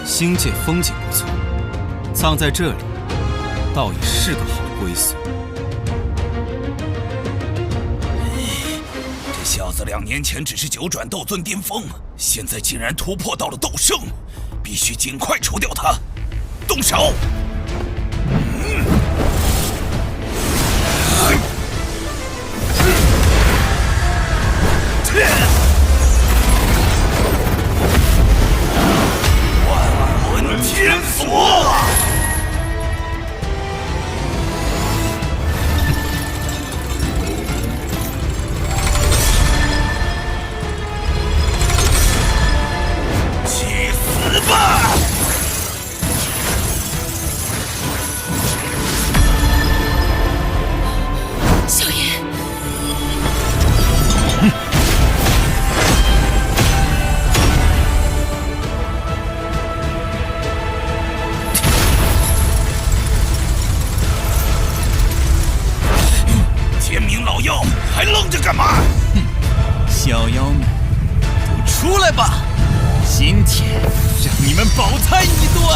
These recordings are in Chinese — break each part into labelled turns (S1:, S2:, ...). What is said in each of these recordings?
S1: 星界风景不错，葬在这里，倒也是个好归宿。
S2: 这小子2年前只是9转斗尊巅峰，现在竟然突破到了斗圣，必须尽快除掉他。动手！万魂天锁！去死吧！
S3: 小爷，
S2: 天明老妖，还愣着干嘛？
S1: 小妖们，都出来吧！今天让你们饱餐一顿！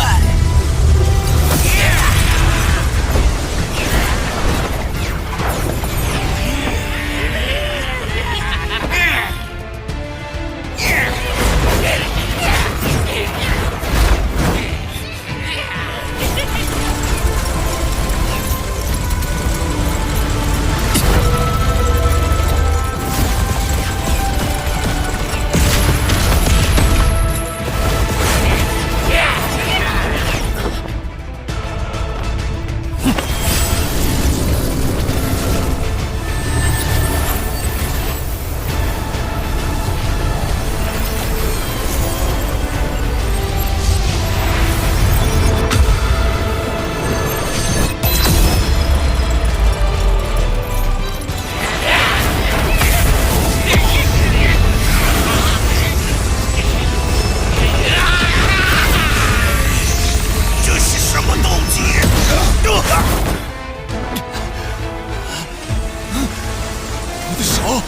S2: 我的手！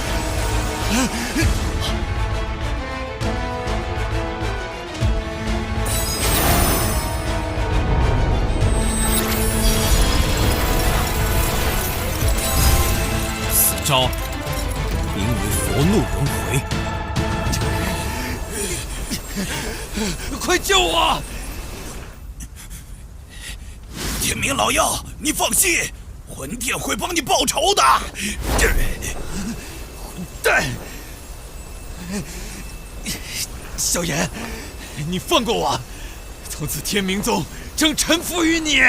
S1: 此招名为佛怒轮回。快救我！
S2: 天明老妖，你放心，魂殿会帮你报仇的。
S1: 混蛋！小炎，你放过我，从此天明宗将臣服于你。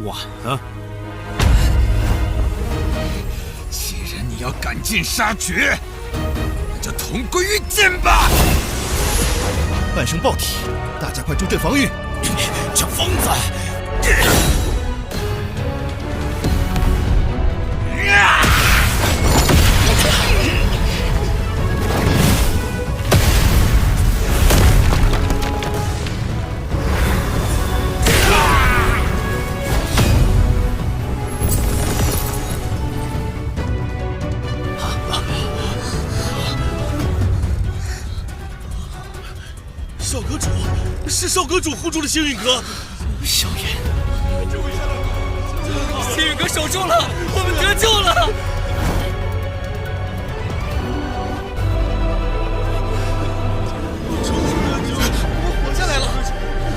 S1: 晚了，既然你要赶尽杀绝，那就同归于尽吧！
S4: 半生爆体，大家快助阵防御！
S2: 这疯子！
S4: 少阁主，是少阁主护住了星陨阁。
S1: 小炎，
S3: 星陨阁守住了，我们得救了！
S4: 我活下来了，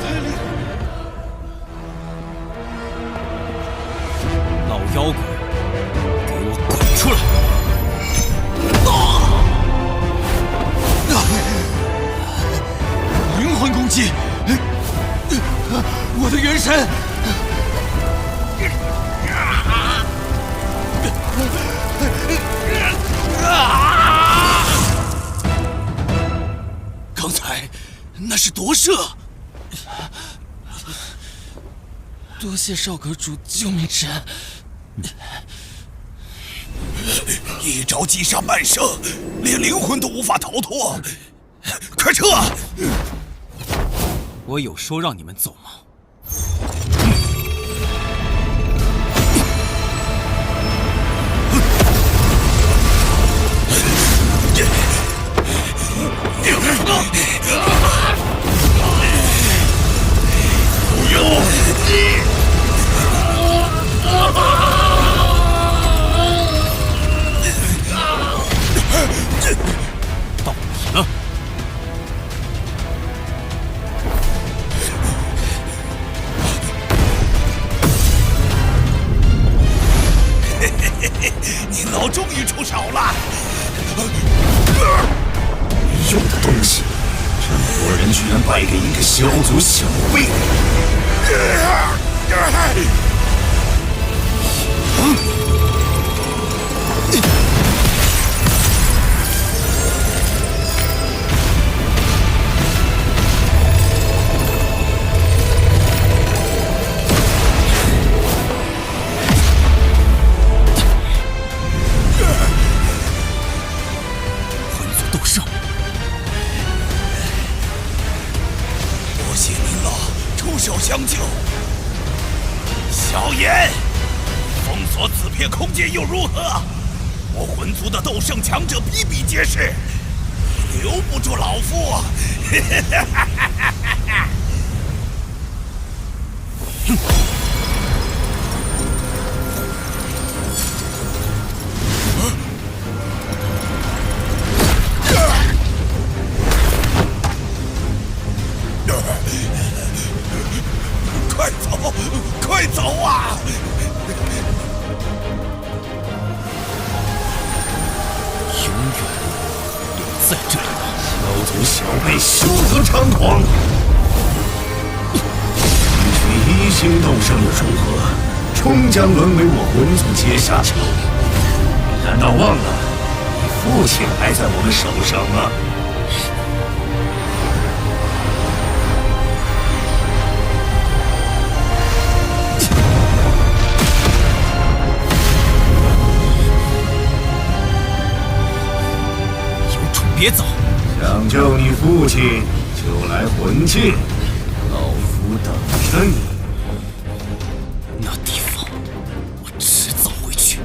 S4: 太厉害！
S1: 老妖怪，给我滚出来！灵魂攻击！我的元神！
S2: 刚才那是夺舍。
S3: 多谢少阁主救命之恩。
S2: 一招击杀半生，连灵魂都无法逃脱。快撤！
S1: 我有说让你们走吗？
S2: 人居然败给一个小卒小辈！
S1: 魂族斗圣，
S2: 多谢您了，出手相救。小炎，封锁此片空间又如何？我魂族的斗圣强者比比皆是，你留不住老夫！快走，快走啊！
S1: 永远留在这里吧。
S2: 小卒小辈休得猖狂！区一星斗圣又如何？终将沦为我魂族阶下囚。你难道忘了，你父亲还在我们手上吗？
S1: 别走！
S2: 想救你父亲，就来魂界，老夫等着你。
S1: 那地方，我迟早会去。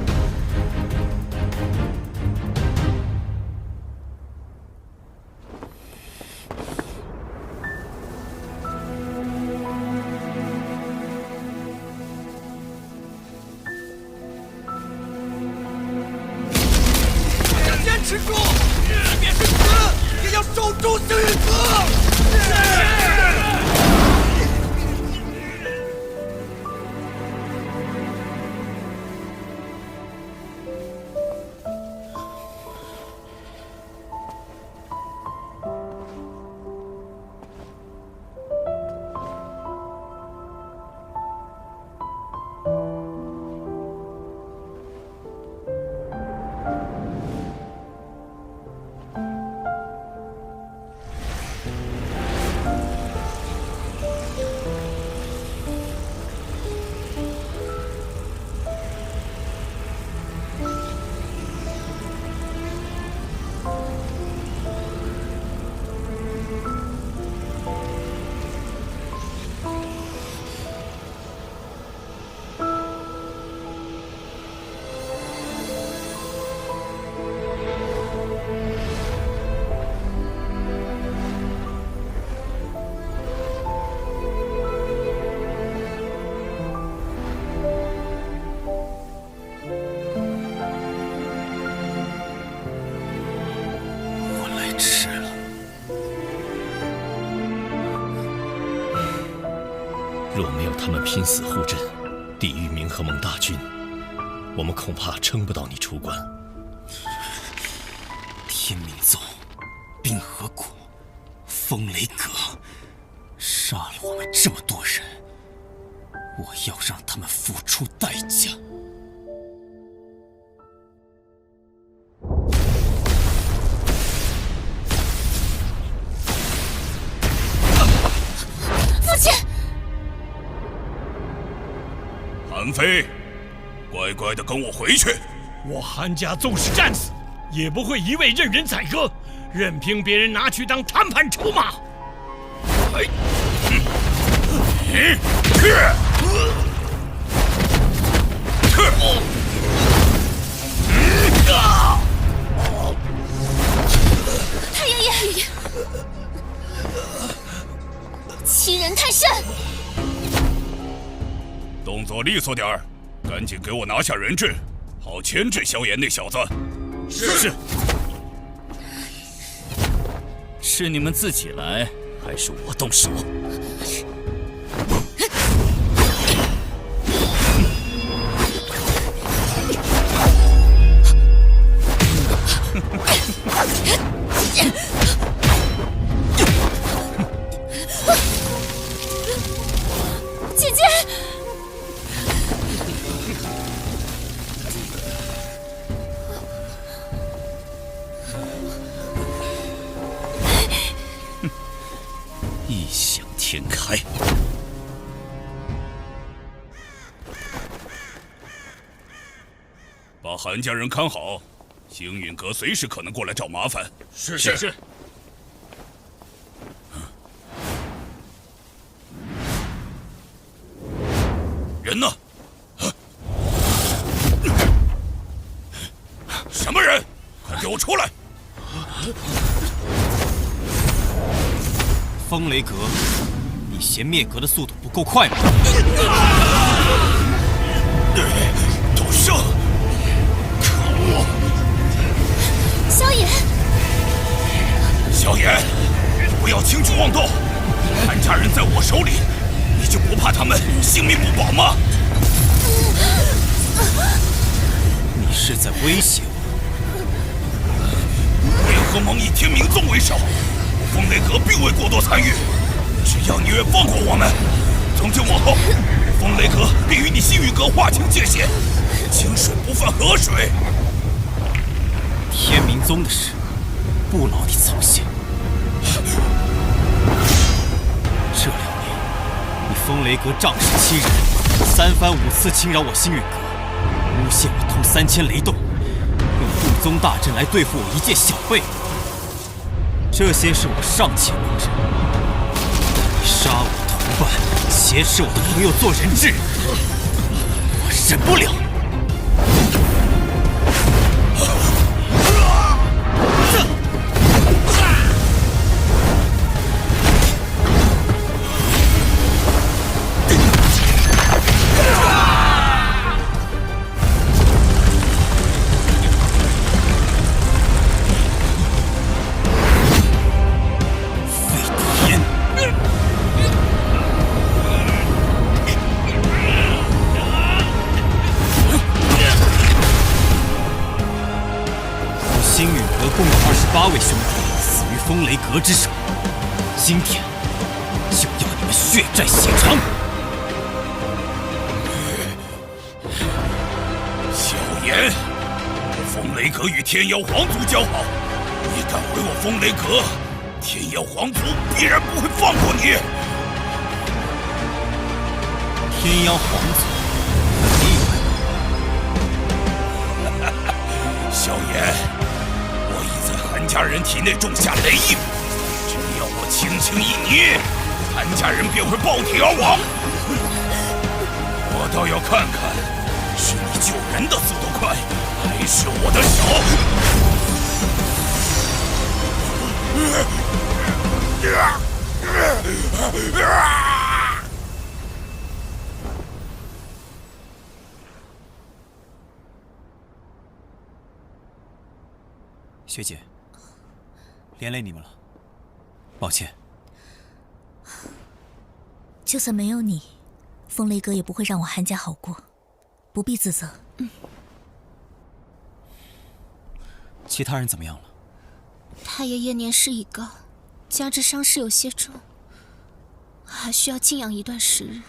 S3: 大家坚持住！即便是死，也要守住星陨阁！
S5: 若没有他们拼死护阵，抵御冥河盟大军，我们恐怕撑不到你出关。
S1: 天冥宗、冰河谷、风雷阁，杀了我们这么多人，我要让他们付出代价。
S6: 父亲，
S2: 韩非，乖乖的跟我回去。
S7: 我韩家纵使战死，也不会一味任人宰割，任凭别人拿去当谈判筹码。
S6: 太阳眼，欺人太甚！
S2: 动作利索点儿，赶紧给我拿下人质，好牵制萧炎那小子。
S1: 是。是你们自己来，还是我动手？
S5: 天开！
S2: 把韩家人看好，星陨阁随时可能过来找麻烦。
S7: 是。
S2: 人呢？什么人？快给我出来！
S1: 风雷阁，你嫌灭阁的速度不够快吗？
S2: 斗圣，可恶！
S6: 萧炎，
S2: 萧炎，不要轻举妄动！韩家人在我手里，你就不怕他们性命不保吗？
S1: 你是在威胁我？
S2: 为何蒙以天明宗为首？风雷阁并未过多参与，只要你愿放过我们，从今往后，风雷阁便与你星陨阁划清界限，清水不犯河水。
S1: 天明宗的事，不劳你操心。这2年，你风雷阁仗势欺人，3番5次侵扰我星陨阁，诬陷我通3000雷洞，用护宗大阵来对付我一介小辈。这些是我尚且能忍，你杀我同伴，挟持我的朋友做人质，我忍不了。星陨阁共有28位兄弟死于风雷阁之手，今天就要你们血债血偿！
S2: 萧炎，风雷阁与天妖皇族交好，你敢毁我风雷阁，天妖皇族必然不会放过你！
S1: 天妖皇族很厉害。
S2: 萧炎。韩家人体内种下雷印，只要我轻轻一捏，韩家人便会爆体而亡。我倒要看看，是你救人的速度快，还是我的手？
S1: 学姐，连累你们了，抱歉。
S8: 就算没有你，风雷阁也不会让我韩家好过，不必自责。
S1: 其他人怎么样了？
S6: 太爷爷年事已高，加之伤势有些重，还需要静养一段时日。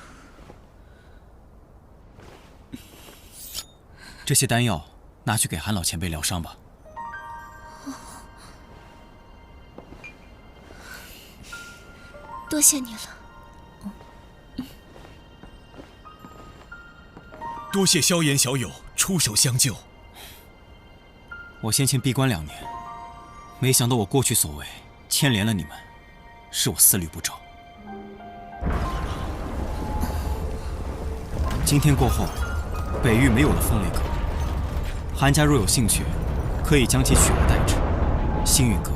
S1: 这些丹药拿去给韩老前辈疗伤吧。
S6: 多谢你了。
S4: 多谢萧炎小友出手相救。
S1: 我先前闭关2年，没想到我过去所为牵连了你们，是我思虑不周。今天过后，北域没有了风雷阁，韩家若有兴趣，可以将其取而代之，星陨阁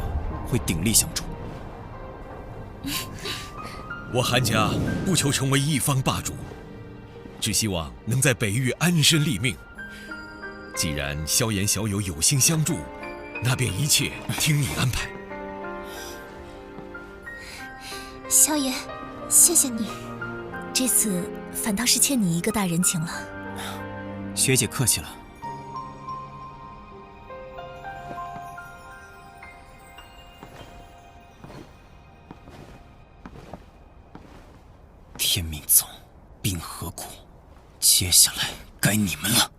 S1: 会鼎力相助。
S4: 我韩家不求成为一方霸主，只希望能在北域安身立命。既然萧炎小友有心相助，那便一切听你安排。
S6: 萧炎，谢谢你。
S8: 这次反倒是欠你一个大人情了。
S1: 学姐客气了。天命宗，冰河谷，接下来该你们了。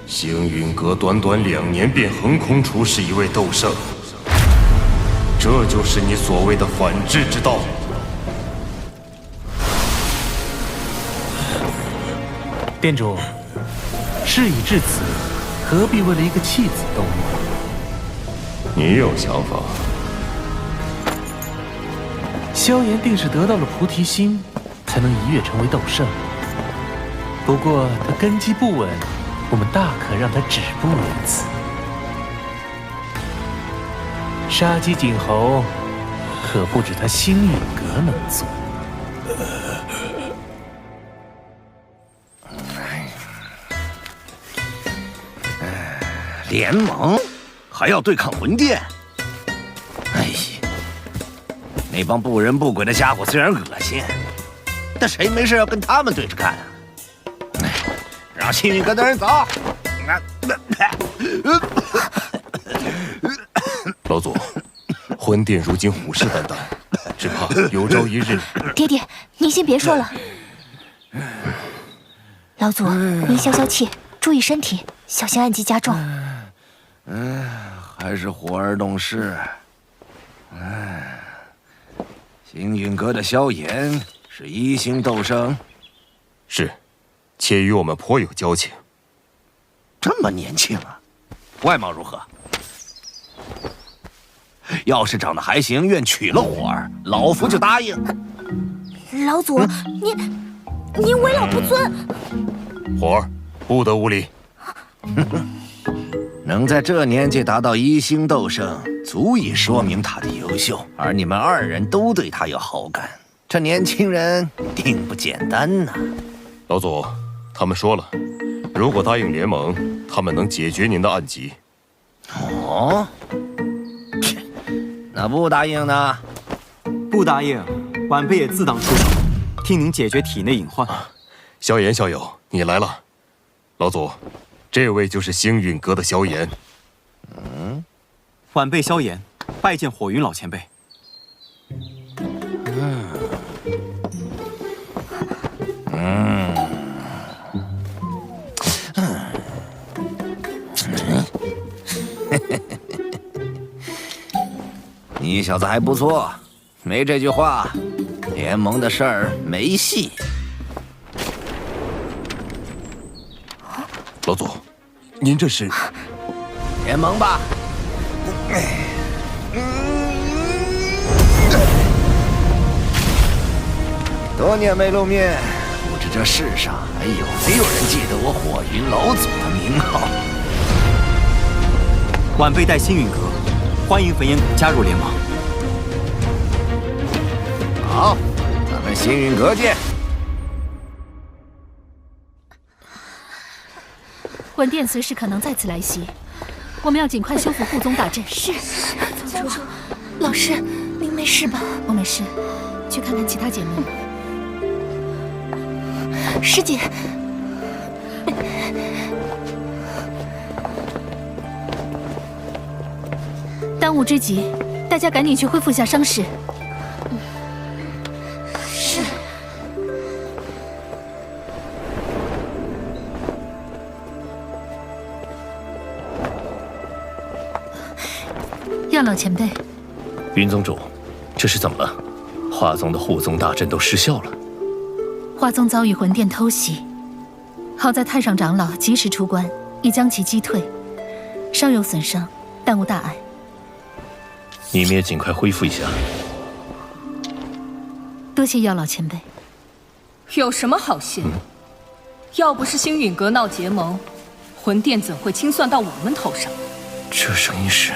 S2: 星陨阁短短2年便横空出世一位斗圣，
S9: 这就是你所谓的反制之道。
S10: 店主，事已至此，何必为了一个弃子动怒？
S9: 你有想法？
S10: 萧炎定是得到了菩提心，才能一跃成为斗圣。不过他根基不稳，我们大可让他止步于此。杀鸡儆猴，可不止他星陨阁能做。
S3: 联盟还要对抗魂殿？哎呀，那帮不人不鬼的家伙虽然恶心，但谁没事要跟他们对着干啊？让幸运阁的人走。
S9: 老祖，魂殿如今虎视眈眈，只怕有朝一日……
S6: 爹爹，您先别说了。老祖，您消消气，注意身体，小心暗疾加重。
S3: 还是火儿懂事。星陨阁的萧炎是1星斗圣，
S9: 是，且与我们颇有交情。
S3: 这么年轻啊，外貌如何？要是长得还行，愿娶了火儿，老夫就答应。
S6: 老祖，您为老不尊。
S9: 火儿，不得无礼。
S3: 能在这年纪达到1星斗圣，足以说明他的优秀，而你们2人都对他有好感，这年轻人定不简单呐。
S9: 老祖，他们说了，如果答应联盟，他们能解决您的暗疾。
S3: 哦，那不答应呢？
S1: 不答应，晚辈也自当出手，替您解决体内隐患。
S9: 萧炎校友，你来了。老祖，这位就是星陨阁的萧炎。
S1: 晚辈萧炎，拜见火云老前辈。
S3: 你小子还不错，没这句话，联盟的事儿没戏。
S9: 老祖，您这是
S3: 联盟吧？多年没露面，不知这世上还有没有人记得我火云老祖的名号？
S1: 晚辈带星陨阁，欢迎焚炎谷加入联盟。
S3: 好，咱们星陨阁见。
S8: 魂殿随时可能再次来袭，我们要尽快修复护宗大阵。是，
S6: 宗主，老师，您没事吧？
S8: 我没事，去看看其他姐妹。
S6: 师姐，
S8: 当务之急，大家赶紧去恢复下伤势。
S6: 是。
S8: 药老前辈，
S5: 云宗主，这是怎么了？华宗的护宗大阵都失效了。
S8: 华宗遭遇魂殿偷袭，好在太上长老及时出关，已将其击退，稍有损伤，但无大碍。
S5: 你们也尽快恢复一下。
S8: 多谢药老前辈。
S11: 有什么好谢？要不是星陨阁闹结盟，魂殿怎会清算到我们头上？
S5: 这声音是……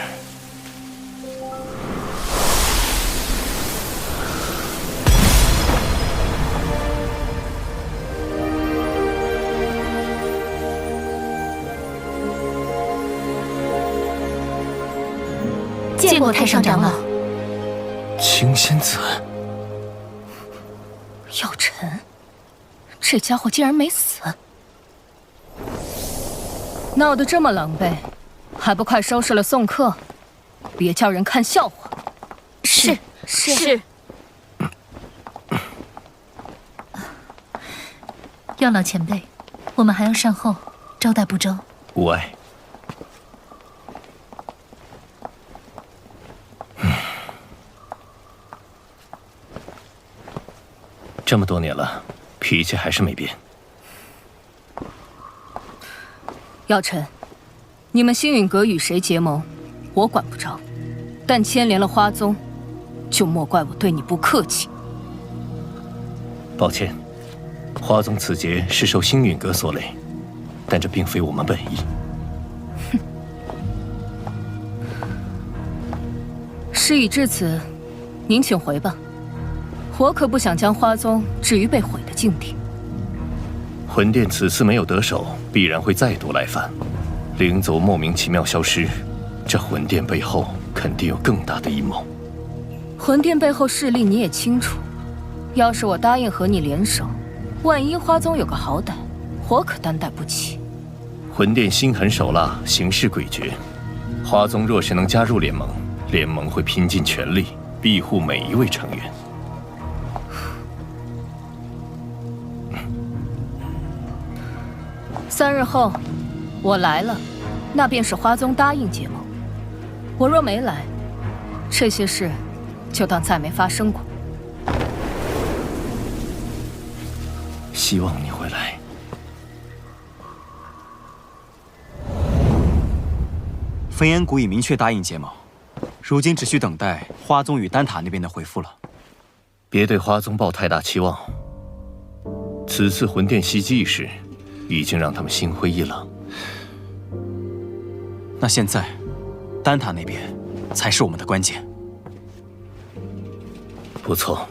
S6: 见过太上长老。
S5: 青仙子，
S11: 药尘，这家伙竟然没死！闹得这么狼狈，还不快收拾了送客，别叫人看笑话。
S6: 是。
S8: 药老前辈，我们还要善后，招待不周。
S5: 无碍。这么多年了，脾气还是没变。
S11: 药尘，你们星陨阁与谁结盟，我管不着，但牵连了花宗，就莫怪我对你不客气。
S5: 抱歉，花宗此劫是受星陨阁所累，但这并非我们本意。
S11: 哼，事已至此，您请回吧。我可不想将花宗置于被毁的境地。
S5: 魂殿此次没有得手，必然会再度来犯。灵族莫名其妙消失，这魂殿背后肯定有更大的阴谋。
S11: 魂殿背后势力你也清楚，要是我答应和你联手，万一花宗有个好歹，我可担待不起。
S5: 魂殿心狠手辣，行事诡谲。花宗若是能加入联盟，联盟会拼尽全力庇护每一位成员。
S11: 3日后，我来了，那便是花宗答应结盟。我若没来，这些事就当再没发生过。
S5: 希望你会来。
S1: 焚炎谷已明确答应结盟，如今只需等待花宗与丹塔那边的回复了。
S5: 别对花宗抱太大期望。此次魂殿袭击一事，已经让他们心灰意冷。
S1: 那现在，丹塔那边才是我们的关键。
S5: 不错，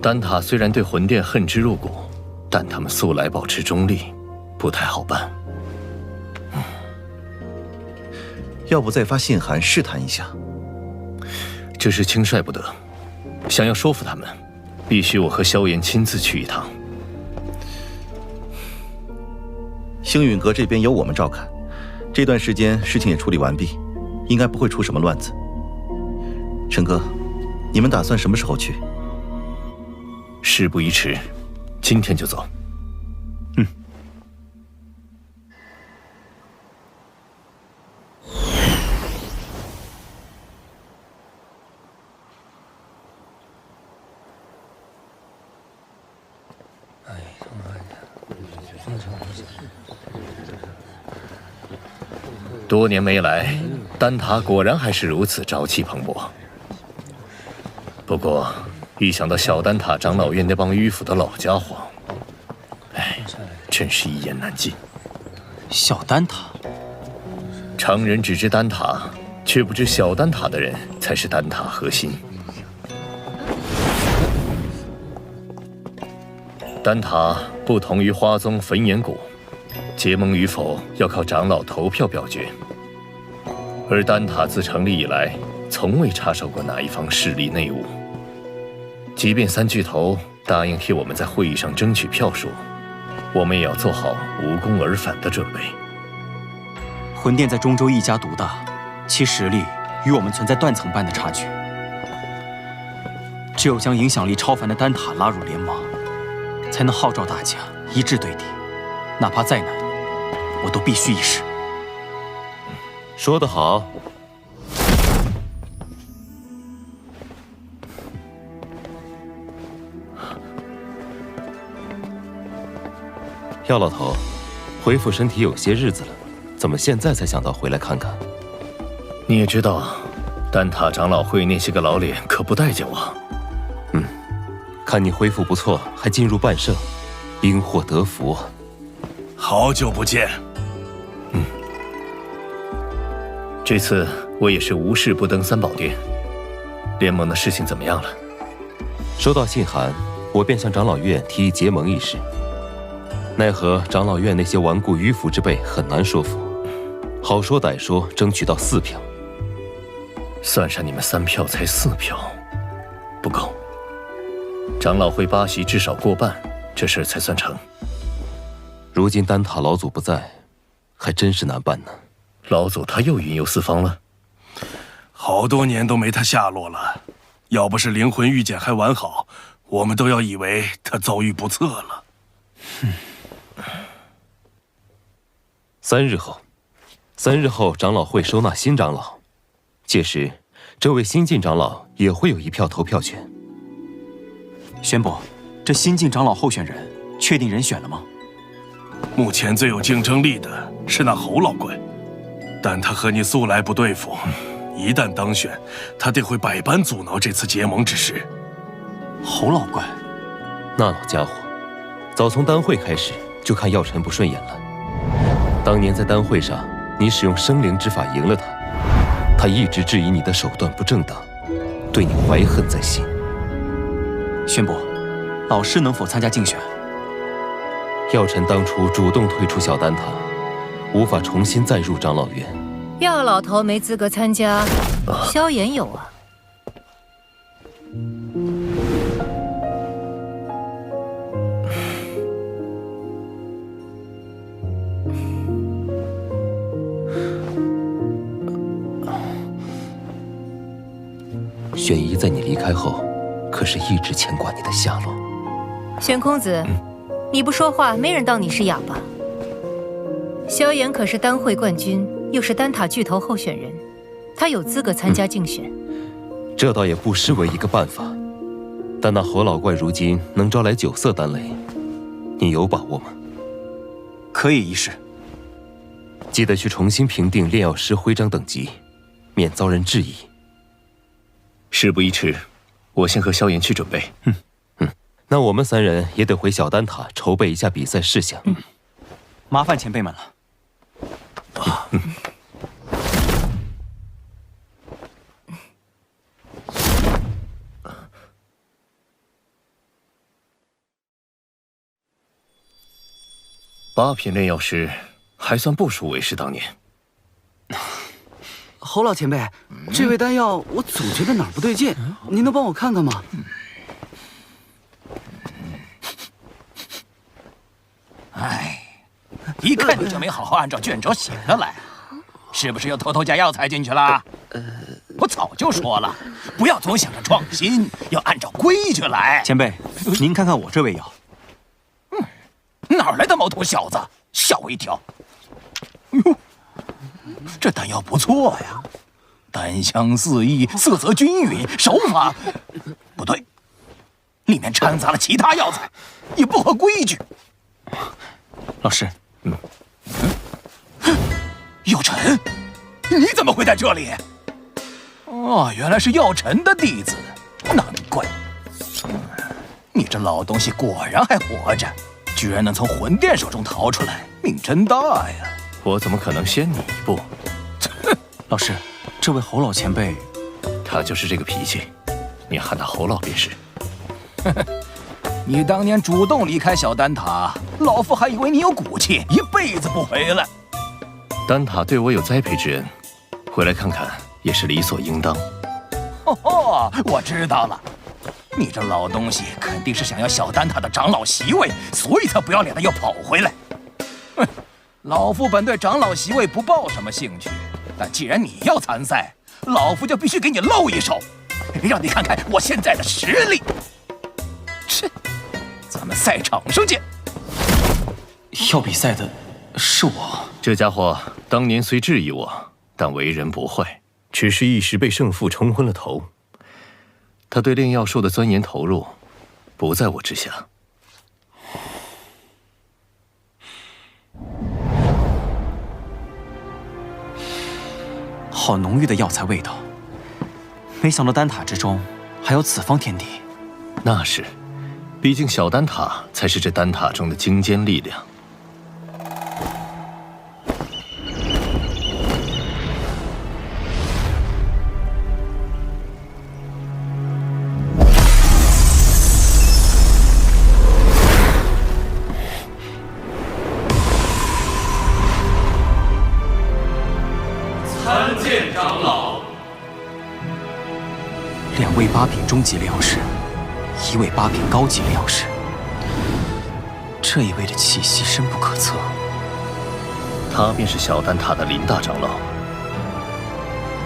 S5: 丹塔虽然对魂殿恨之入骨，但他们素来保持中立，不太好办。
S12: 要不再发信函试探一下？
S5: 这事轻率不得，想要说服他们，必须我和萧炎亲自去一趟。
S12: 星陨阁这边由我们照看，这段时间事情也处理完毕，应该不会出什么乱子。陈哥，你们打算什么时候去？
S5: 事不宜迟，今天就走。多年没来，丹塔果然还是如此朝气蓬勃。不过，一想到小丹塔长老院那帮迂腐的老家伙，哎，真是一言难尽。
S1: 小丹塔，
S5: 常人只知丹塔，却不知小丹塔的人才是丹塔核心。丹塔不同于花宗焚炎谷，结盟与否要靠长老投票表决。而丹塔自成立以来，从未插手过哪一方势力内务。即便三巨头答应替我们在会议上争取票数，我们也要做好无功而返的准备。
S1: 魂殿在中州一家独大，其实力与我们存在断层般的差距。只有将影响力超凡的丹塔拉入联盟，才能号召大家一致对敌，哪怕再难，我都必须一试。
S9: 说得好。药老头，恢复身体有些日子了，怎么现在才想到回来看看？
S5: 你也知道，丹塔长老会那些个老脸可不待见我。
S9: 看你恢复不错，还进入半圣，因祸得福啊！
S2: 好久不见。
S5: 这次我也是无事不登三宝殿。联盟的事情怎么样了？
S9: 收到信函，我便向长老院提议结盟一事。奈何长老院那些顽固迂腐之辈很难说服，好说歹说，争取到4票。
S5: 算上你们3票，才4票，不够。长老会8席至少过半，这事才算成。
S9: 如今丹塔老祖不在，还真是难办呢。
S5: 老祖他又云游四方了，
S2: 好多年都没他下落了。要不是灵魂玉简还完好，我们都要以为他遭遇不测了。
S9: 3日后，长老会收纳新长老，届时，这位新晋长老也会有1票投票权。
S1: 宣伯，
S13: 这新晋长老候选人确定人选了吗？
S14: 目前最有竞争力的是那侯老怪，但他和你素来不对付，一旦当选，他定会百般阻挠这次结盟之事。
S13: 侯老怪，
S9: 那老家伙，早从丹会开始就看药尘不顺眼了。当年在丹会上，你使用生灵之法赢了他，他一直质疑你的手段不正当，对你怀恨在心。
S13: 宣布，老师能否参加竞选？
S9: 药尘当初主动退出小丹塔，无法重新再入长老院。
S11: 药老头没资格参加，萧炎有啊。
S9: 玄仪在你离开后，可是一直牵挂你的下落。
S11: 玄公子，你不说话，没人当你是哑巴。萧炎可是丹会冠军，又是丹塔巨头候选人，他有资格参加竞选。
S9: 这倒也不失为一个办法，但那侯老怪如今能招来9色丹雷，你有把握吗？
S13: 可以一试。
S9: 记得去重新评定炼药师徽章等级，免遭人质疑。
S5: 事不宜迟，我先和萧炎去准备。
S9: 那我们3人也得回小丹塔筹备一下比赛事项。
S13: 麻烦前辈们了。
S5: 8品炼药师还算不输为师当年。
S15: 侯老前辈，这味丹药我总觉得哪儿不对劲，您能帮我看看吗？
S2: 哎，一看你就没好好按照卷轴写的来，是不是又偷偷加药材进去了？我早就说了，不要总想着创新，要按照规矩来。
S13: 前辈，您看看我这味药。
S2: 哪来的毛头小子？吓我一跳！哟，这丹药不错呀，丹香四溢，色泽均匀，手法不对，里面掺杂了其他药材，也不合规矩。
S13: 老师，
S2: 药尘，你怎么会在这里？哦，原来是药尘的弟子，难怪。你这老东西果然还活着。居然能从魂殿手中逃出来，命真大呀！
S5: 我怎么可能先你一步？
S13: 老师，这位侯老前辈，
S5: 他就是这个脾气，你喊他侯老便是。
S2: 你当年主动离开小丹塔，老夫还以为你有骨气，一辈子不回来。
S5: 丹塔对我有栽培之恩，回来看看也是理所应当。
S2: 哦，我知道了。你这老东西肯定是想要小丹塔的长老席位，所以才不要脸的又跑回来。哼，老夫本对长老席位不抱什么兴趣，但既然你要参赛，老夫就必须给你露一手，让你看看我现在的实力。切，咱们赛场上见。
S13: 要比赛的是我。
S5: 这家伙当年虽质疑我，但为人不坏，只是一时被胜负冲昏了头。他对炼药术的钻研投入，不在我之下。
S13: 好浓郁的药材味道，没想到丹塔之中还有此方天地。
S5: 那是，毕竟小丹塔才是这丹塔中的精尖力量。
S16: 参见长老。
S13: 2位8品中级炼药师，1位8品高级炼药师，这一位的气息深不可测。
S5: 他便是小丹塔的林大长老。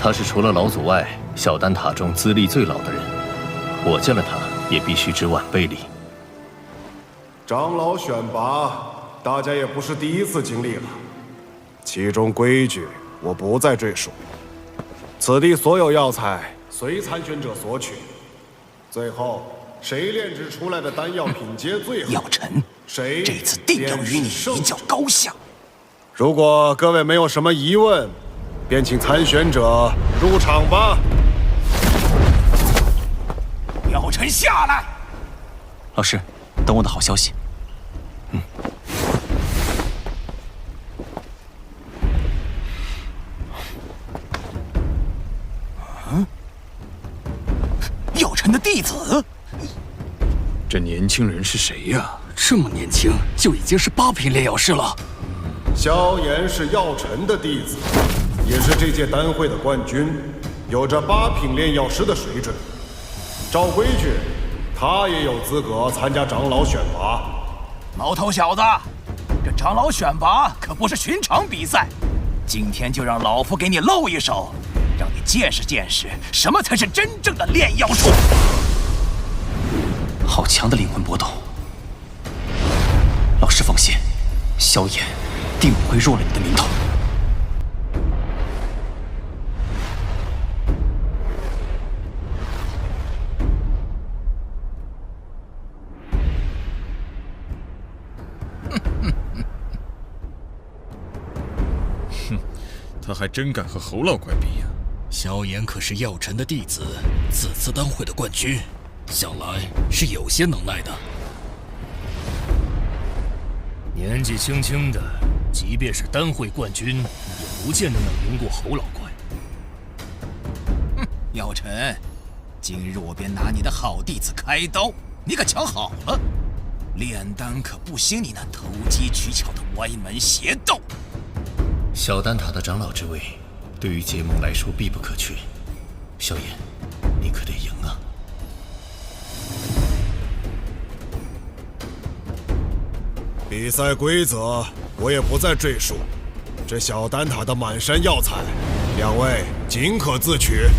S5: 他是除了老祖外，小丹塔中资历最老的人。我见了他，也必须知晚辈礼。
S17: 长老选拔，大家也不是第一次经历了，其中规矩我不再赘述。此地所有药材随参选者索取，最后谁炼制出来的丹药品阶最好？
S13: 药尘，
S17: 谁
S13: 这次定要与你一较高下。
S17: 如果各位没有什么疑问，便请参选者入场吧。
S13: 药尘下来。老师，等我的好消息。药尘的弟子。
S16: 这年轻人是谁呀？这么年轻就已经是8品炼药师了。
S17: 萧炎是药尘的弟子，也是这届丹会的冠军，有着8品炼药师的水准。照规矩，他也有资格参加长老选拔。
S13: 毛头小子，这长老选拔可不是寻常比赛，今天就让老夫给你露一手，让你见识见识什么才是真正的炼药术。好强的灵魂波动！老师放心，萧炎定不会弱了你的名头。
S4: 他还真敢和侯老怪比呀！
S7: 萧炎可是药尘的弟子，此次丹会的冠军，想来是有些能耐的。年纪轻轻的，即便是丹会冠军，也不见得能赢过侯老怪。
S13: 药尘，今日我便拿你的好弟子开刀，你可瞧好了，炼丹可不兴你那投机取巧的歪门邪道。
S5: 小丹塔的长老之位，对于结盟来说必不可缺。萧炎，你可得赢啊！
S17: 比赛规则我也不再赘述，这小丹塔的满山药材，两位尽可自取。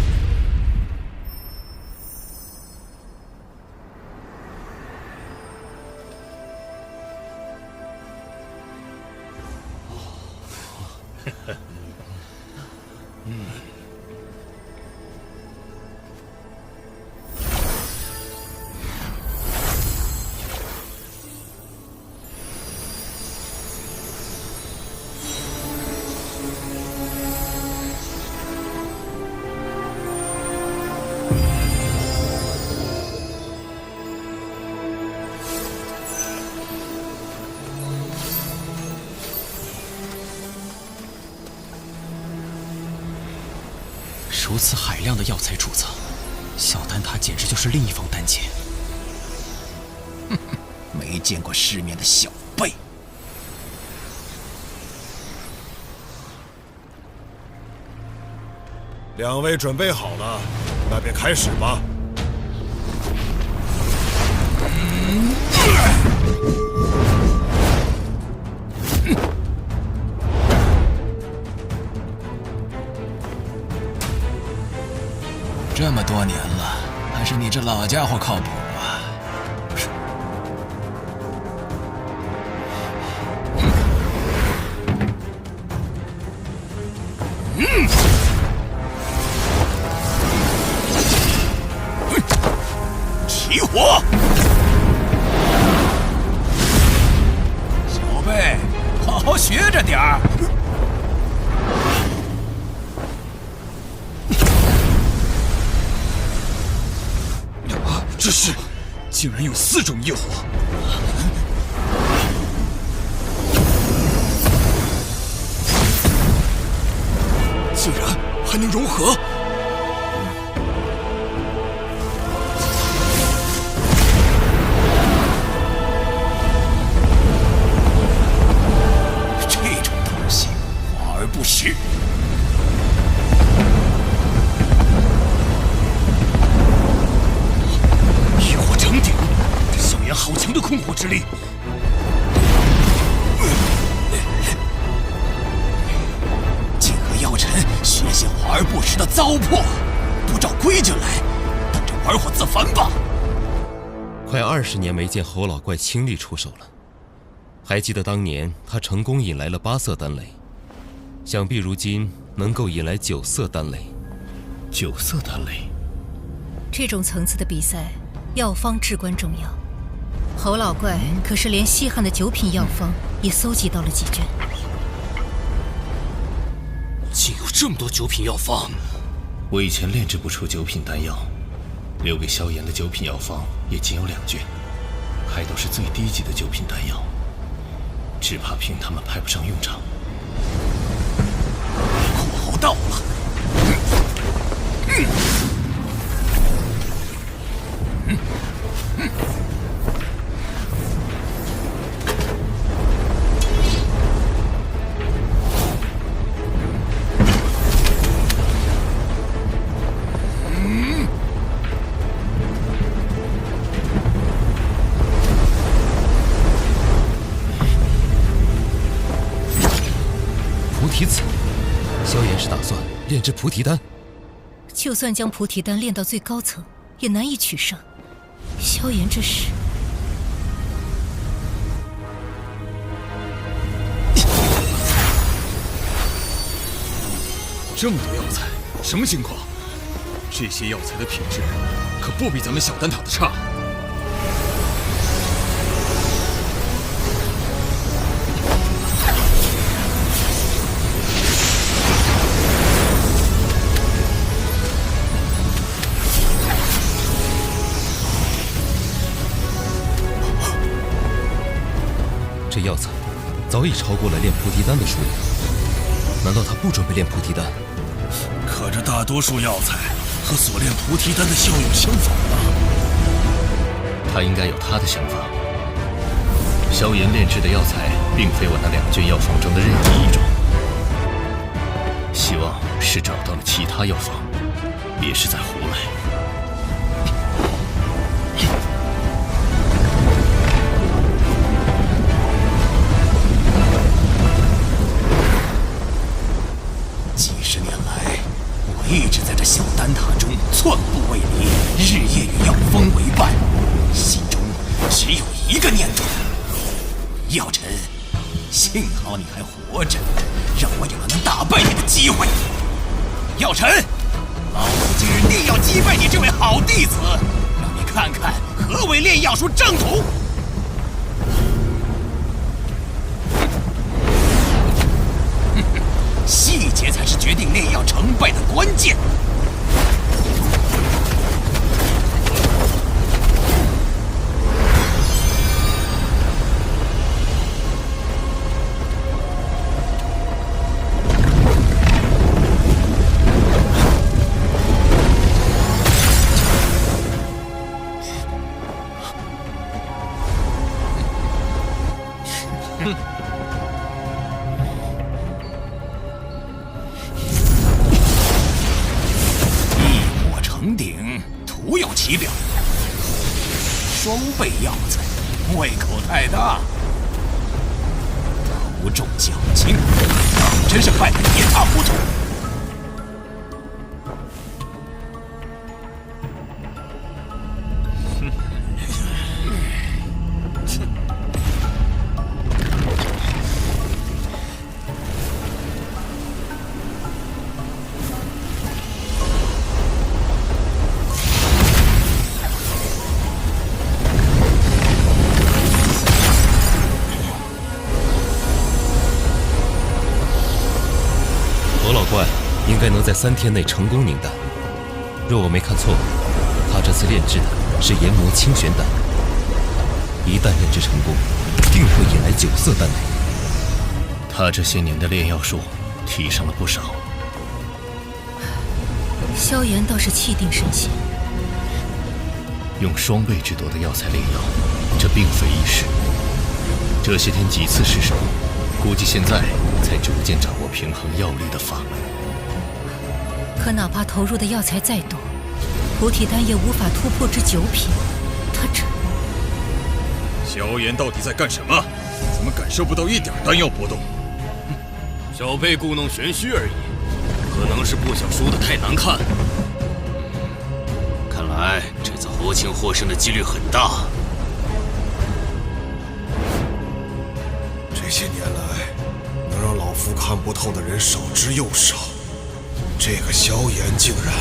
S13: 如此海量的药材储藏，小丹塔简直就是另一方丹界。哼哼，没见过世面的小辈。
S17: 两位准备好了，那便开始吧。
S13: 这么多年了，还是你这老家伙靠谱啊！起火！小辈，好好学着点儿。
S16: 这是，竟然有4种业火！竟然还能融合！
S13: 这种东西，华而不实。
S7: 好强的控火之力！
S13: 竟和药尘学些华而不实的糟粕，不照规矩来，等着玩火自焚吧！
S9: 快20年没见侯老怪亲力出手了，还记得当年他成功引来了8色丹雷，想必如今能够引来9色丹雷。
S5: 9色丹雷，
S11: 这种层次的比赛，药方至关重要。侯老怪可是连稀罕的9品药方也搜集到了几卷。
S1: 竟有这么多9品药方！
S5: 我以前炼制不出9品丹药，留给萧炎的9品药方也仅有2卷，还都是最低级的9品丹药，只怕凭他们派不上用场。
S13: 火候到了。
S9: 菩提子，萧炎是打算炼制菩提丹。
S11: 就算将菩提丹炼到最高层，也难以取胜。萧炎这是……
S16: 这么多药材，什么情况？这些药材的品质可不比咱们小丹塔的差。
S9: 这药材早已超过了炼菩提丹的数量，难道他不准备炼菩提丹？
S14: 可这大多数药材和所炼菩提丹的效用相仿啊！
S5: 他应该有他的想法。萧炎炼制的药材并非我那2卷药方中的任意一种，希望是找到了其他药方，别是在胡来。
S13: 一直在这小丹塔中寸步未离，日夜与药风为伴，心中只有一个念头：药尘，幸好你还活着，让我有了能打败你的机会。药尘，老夫今日定要击败你这位好弟子，让你看看何为炼药术正统。细节才是决定炼药成败的关键。徒有其表，双倍药材，胃口太大，头重脚轻，真是害得一塌糊涂。
S9: 应该能在3天内成功凝丹。若我没看错，他这次炼制的是研磨清玄丹，一旦炼制成功，定会引来9色丹雷。
S5: 他这些年的炼药术提升了不少。
S11: 萧炎倒是气定神闲，
S5: 用双倍之多的药材炼药，这并非易事。这些天几次失手，估计现在才逐渐掌握平衡药力的法门。
S11: 可哪怕投入的药材再多，菩提丹也无法突破至9品。他这……
S16: 萧炎到底在干什么？怎么感受不到一点丹药波动？
S1: 小辈故弄玄虚而已，可能是不想输得太难看。看来这次或轻或胜的几率很大。
S17: 这些年来，能让老夫看不透的人少之又少。这个萧炎竟然……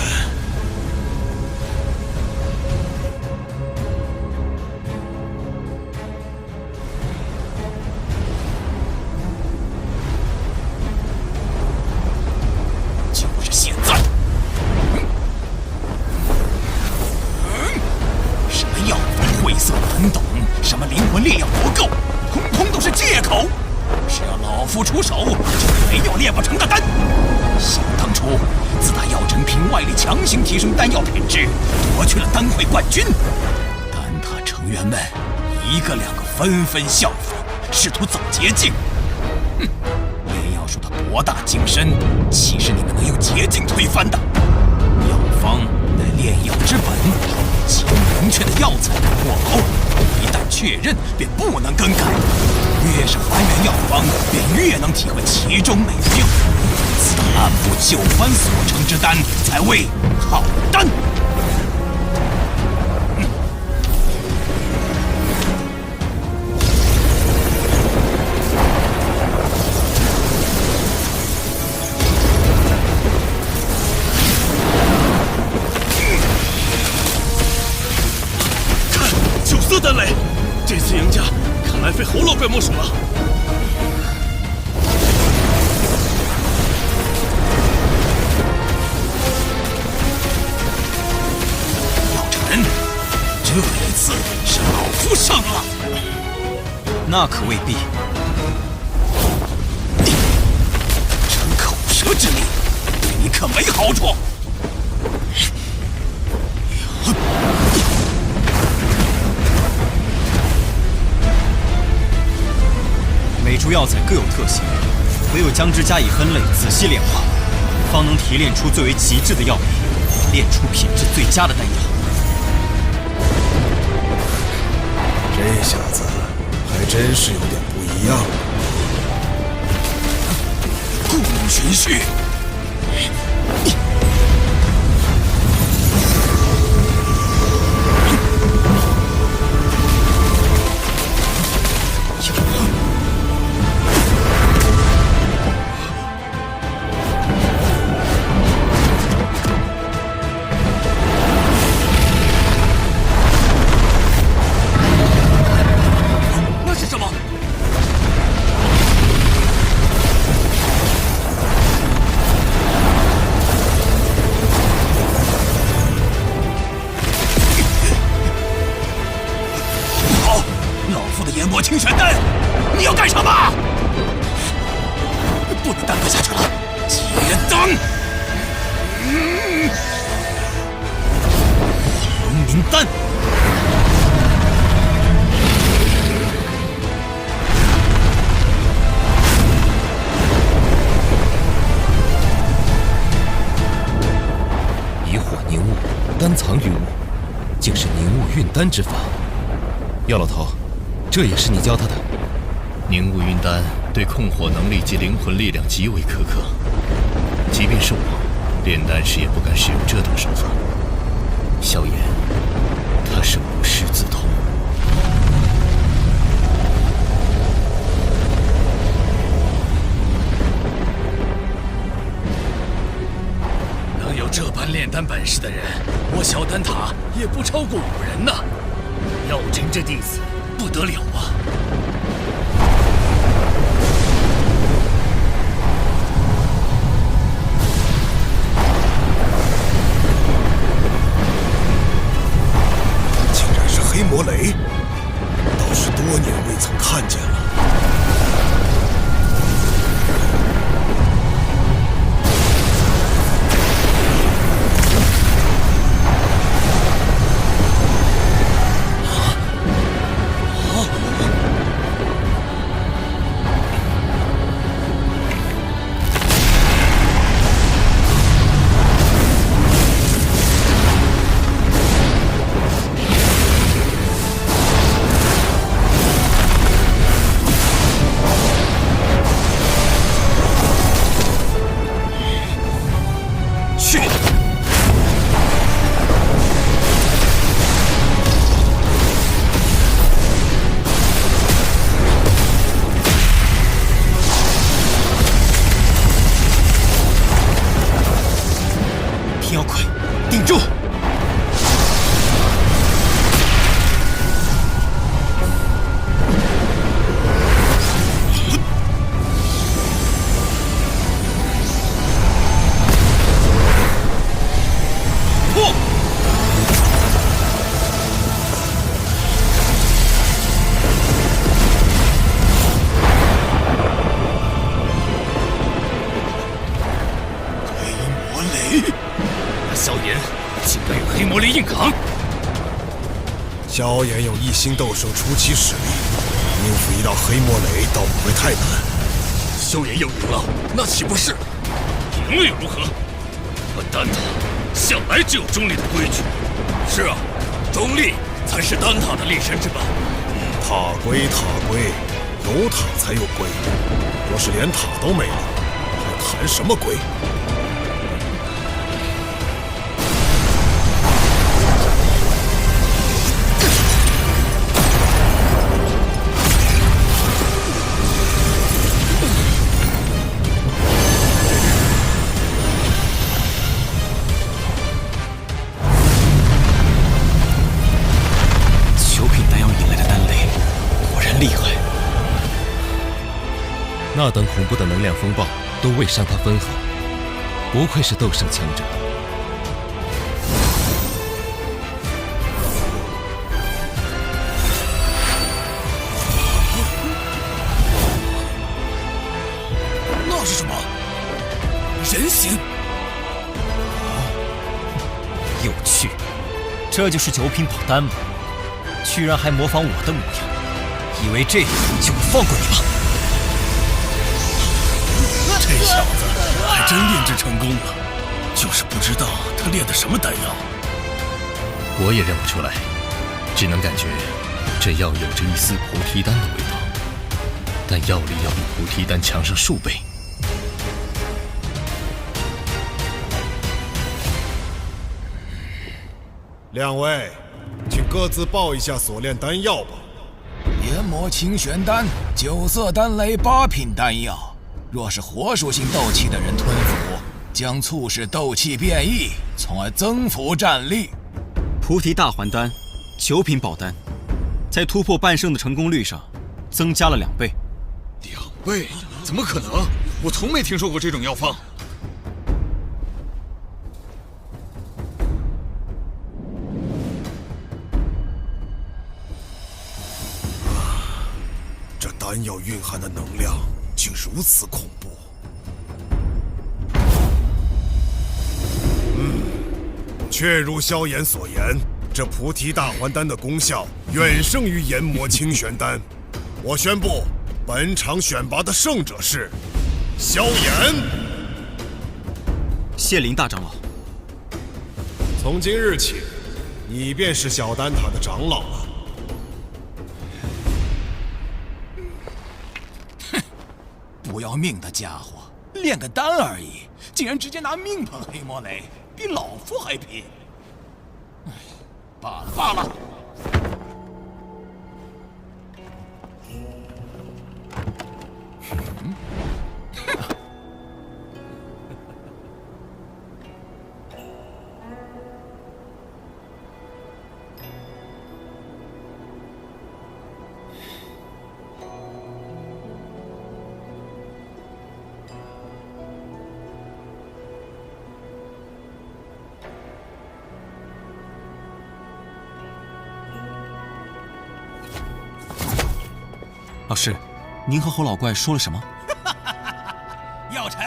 S13: 强行提升丹药品质，夺去了丹会冠军。丹塔成员们一个两个纷纷效仿，试图走捷径。哼，炼药术的博大精深，岂是你们能用捷径推翻的？药方乃炼药之本，其明确的药材或好，一旦确认便不能更改。越是还原药方，便越能体会其中美妙。此按部就班所成之丹，才为好丹。
S14: 看9色丹雷，这次赢家看来非侯老怪莫属了。
S13: 这一次是老夫胜了。
S1: 那可未必。
S13: 逞口舌之力，对你可没好处。
S1: 每株药材各有特性，唯有将之加以分类，仔细炼化，方能提炼出最为极致的药品，炼出品质最佳的丹药。
S17: 这小子还真是有点不一样。
S13: 故弄玄虚。清玄丹，你要干什么？不能耽搁下去了，结丹！黄明丹。
S9: 以火凝物，丹藏于物，竟是凝物运丹之法。药老头，这也是你教他的？
S5: 凝物运丹对控火能力及灵魂力量极为苛刻，即便是我，炼丹时也不敢使用这等手法。萧炎，他是无师自通。
S14: 能有这般炼丹本事的人，我小丹塔也不超过5人呐。药真这弟子不得了啊！
S17: 竟然是黑魔雷，倒是多年未曾看见了。
S1: 天妖魁，顶住！破！黑魔雷！
S2: 萧炎竟敢与黑魔雷硬扛！
S17: 萧炎有一星斗圣初期实力，应付一道黑魔雷倒不会太难。
S2: 萧炎要赢了，那岂不是赢了又如何？我丹塔向来只有中立的规矩。是啊，中立才是丹塔的立身之本。
S17: 塔归塔归，有塔才有归。若是连塔都没了，还谈什么归？
S9: 那等恐怖的能量风暴都未伤他分毫，不愧是斗圣强者。
S2: 那是什么？人形？
S1: 有趣，这就是九品宝丹吗？居然还模仿我的模样，以为这样就会放过你吗？
S14: 这小子还真炼制成功了，就是不知道他炼的什么丹药。
S5: 我也认不出来，只能感觉这药有着一丝菩提丹的味道，但药力要比菩提丹强上数倍。
S17: 两位，请各自报一下所炼丹药吧。
S13: 研磨清玄丹，9色丹雷8品丹药。若是火属性斗气的人吞服，将促使斗气变异，从而增幅战力。
S1: 菩提大还丹，9品宝丹，在突破半圣的成功率上增加了2倍。
S16: 2倍？怎么可能？我从没听说过这种药方。
S17: 这丹药蕴含的能量竟如此恐怖。确如萧炎所言，这菩提大还丹的功效远胜于研磨清玄丹。我宣布，本场选拔的胜者是萧炎。
S1: 谢林大长老。
S17: 从今日起，你便是小丹塔的长老了。
S13: 不要命的家伙，炼个丹而已，竟然直接拿命碰黑魔雷，比老夫还拼。哎，罢了罢了。
S1: 老师，您和侯老怪说了什么？
S13: 药尘，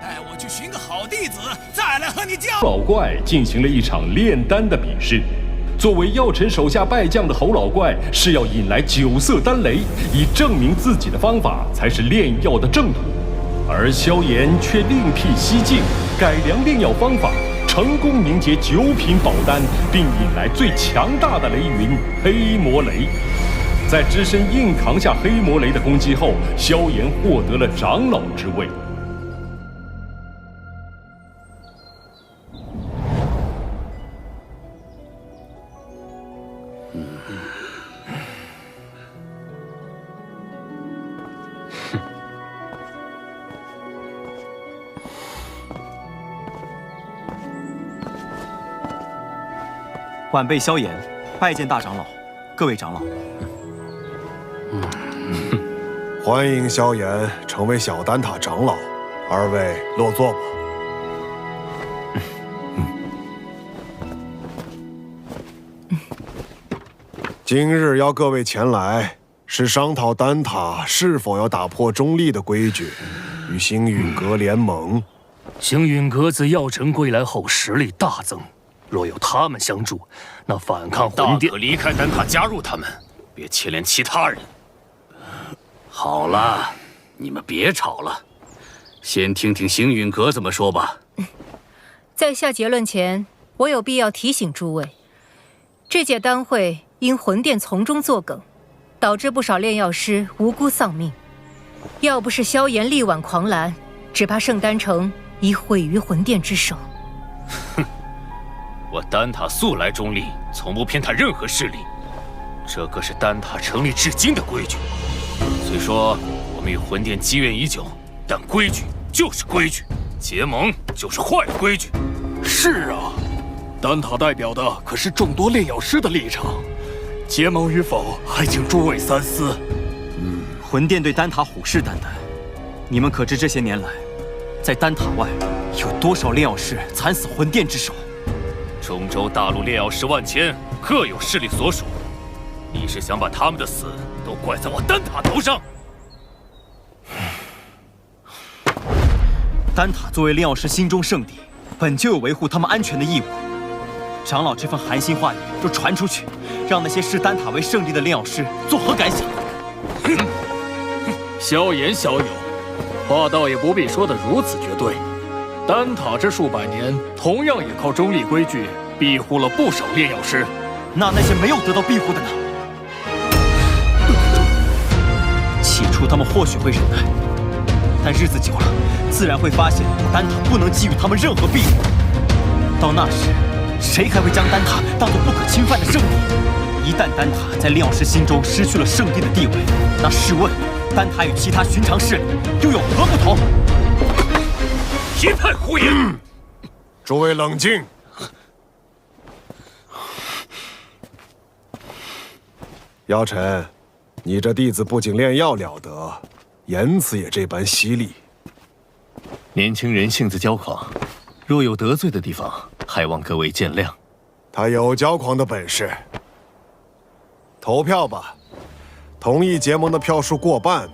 S13: 带我去寻个好弟子，再来和你较。
S5: 老怪进行了一场炼丹的比试。作为药尘手下败将的侯老怪是要引来9色丹雷，以证明自己的方法才是炼药的正途。而萧炎却另辟蹊径，改良炼药方法，成功凝结9品宝丹，并引来最强大的雷云黑魔雷。在只身硬扛下黑魔雷的攻击后，萧炎获得了长老之位。
S1: 晚辈萧炎，拜见大长老，各位长老。
S17: 欢迎萧炎成为小丹塔长老，二位落座吧。今日邀各位前来，是商讨丹塔是否要打破中立的规矩，与星陨阁联盟。
S18: 星陨阁自药尘归来后实力大增，若有他们相助，那反抗魂殿
S13: 大可离开丹塔，加入他们，别牵连其他人。
S16: 好了，你们别吵了，先听听星陨阁怎么说吧。
S11: 在下结论前，我有必要提醒诸位，这届丹会因魂殿从中作梗，导致不少炼药师无辜丧命。要不是萧炎力挽狂澜，只怕圣丹城已毁于魂殿之手。
S13: 哼，我丹塔素来中立，从不偏袒任何势力，这可是丹塔成立至今的规矩。虽说我们与魂殿积怨已久，但规矩就是规矩，结盟就是坏了规矩。
S16: 是啊，丹塔代表的可是众多炼药师的立场，结盟与否还请诸位三思。
S1: 魂殿对丹塔虎视眈眈，你们可知这些年来，在丹塔外有多少炼药师惨死魂殿之手？
S13: 中州大陆炼药师万千，各有势力所属。你是想把他们的死都怪在我丹塔头上？
S1: 丹塔作为炼药师心中圣地，本就有维护他们安全的义务。长老这番寒心话语若传出去，让那些视丹塔为圣地的炼药师作何感想？
S16: 萧炎小友，话倒也不必说得如此绝对。丹塔这数百年，同样也靠中立规矩庇护了不少炼药师。
S1: 那些没有得到庇护的呢？起初他们或许会忍耐，但日子久了，自然会发现丹塔不能给予他们任何庇护。到那时，谁还会将丹塔当作不可侵犯的圣地？一旦丹塔在炼药师心中失去了圣地的地位，那试问，丹塔与其他寻常势力又有何不同？
S13: 一派胡言！
S17: 诸位冷静。药尘，你这弟子不仅炼药了得，言辞也这般犀利。
S5: 年轻人性子骄狂，若有得罪的地方，还望各位见谅。
S17: 他有骄狂的本事。投票吧，同意结盟的票数过半，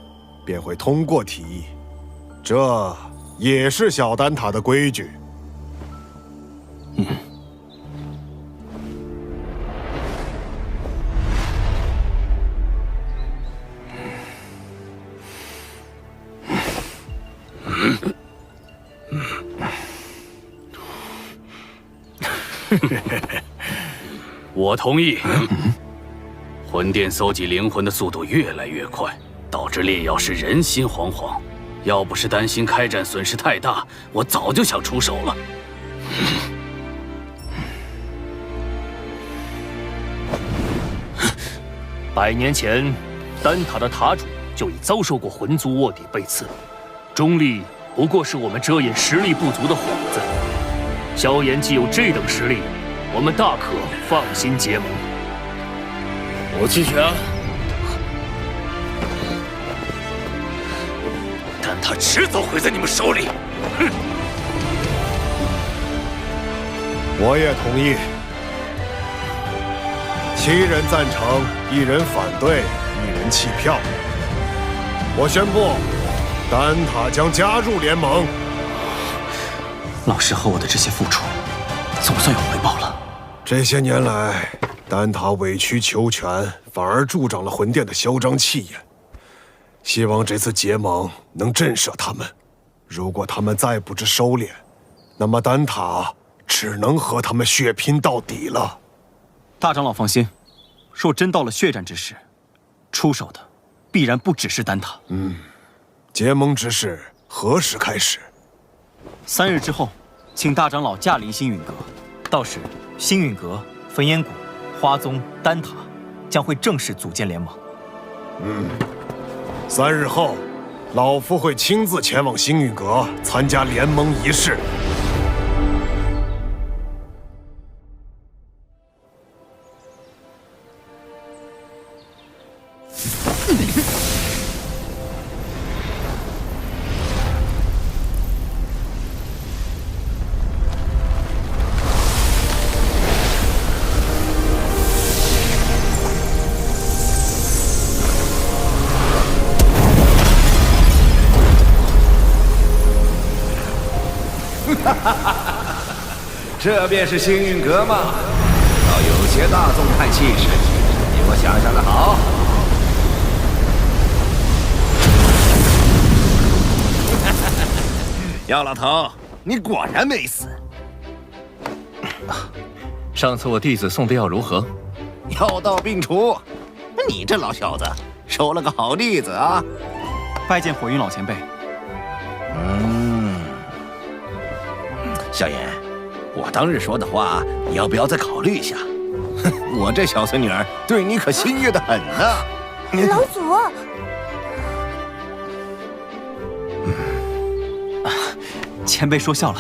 S17: 便会通过提议。这也是小丹塔的规矩。
S16: 我同意。魂殿搜集灵魂的速度越来越快，导致炼药师人心惶惶。要不是担心开战损失太大，我早就想出手了。
S18: 100年前，丹塔的塔主就已遭受过魂族卧底背刺，中立不过是我们遮掩实力不足的幌子。萧炎既有这等实力，我们大可放心结盟。
S16: 我弃权。
S13: 但他迟早毁在你们手里。哼！
S17: 我也同意。7人赞成，1人反对，1人弃票。我宣布，丹塔将加入联盟。
S1: 老师和我的这些付出，总算有回报了。
S17: 这些年来，丹塔委曲求全，反而助长了魂殿的嚣张气焰。希望这次结盟能震慑他们。如果他们再不知收敛，那么丹塔只能和他们血拼到底了。
S1: 大长老放心，若真到了血战之时，出手的必然不只是丹塔。
S17: 结盟之事何时开始
S1: ？3日之后，请大长老驾临星陨阁。到时，星陨阁、焚炎谷、花宗、丹塔将会正式组建联盟。
S17: 3日后，老夫会亲自前往星陨阁参加联盟仪式。
S3: 这便是星运阁吗？倒有些大宗派气势，比我想象的好。姚老头，你果然没死。
S5: 上次我弟子送的药如何？
S3: 药到病除。你这老小子收了个好弟子啊！
S1: 拜见火云老前辈。
S3: 萧炎，我当日说的话，你要不要再考虑一下？我这小孙女儿对你可心悦得很呢。
S6: 老祖，
S1: 前辈说笑了。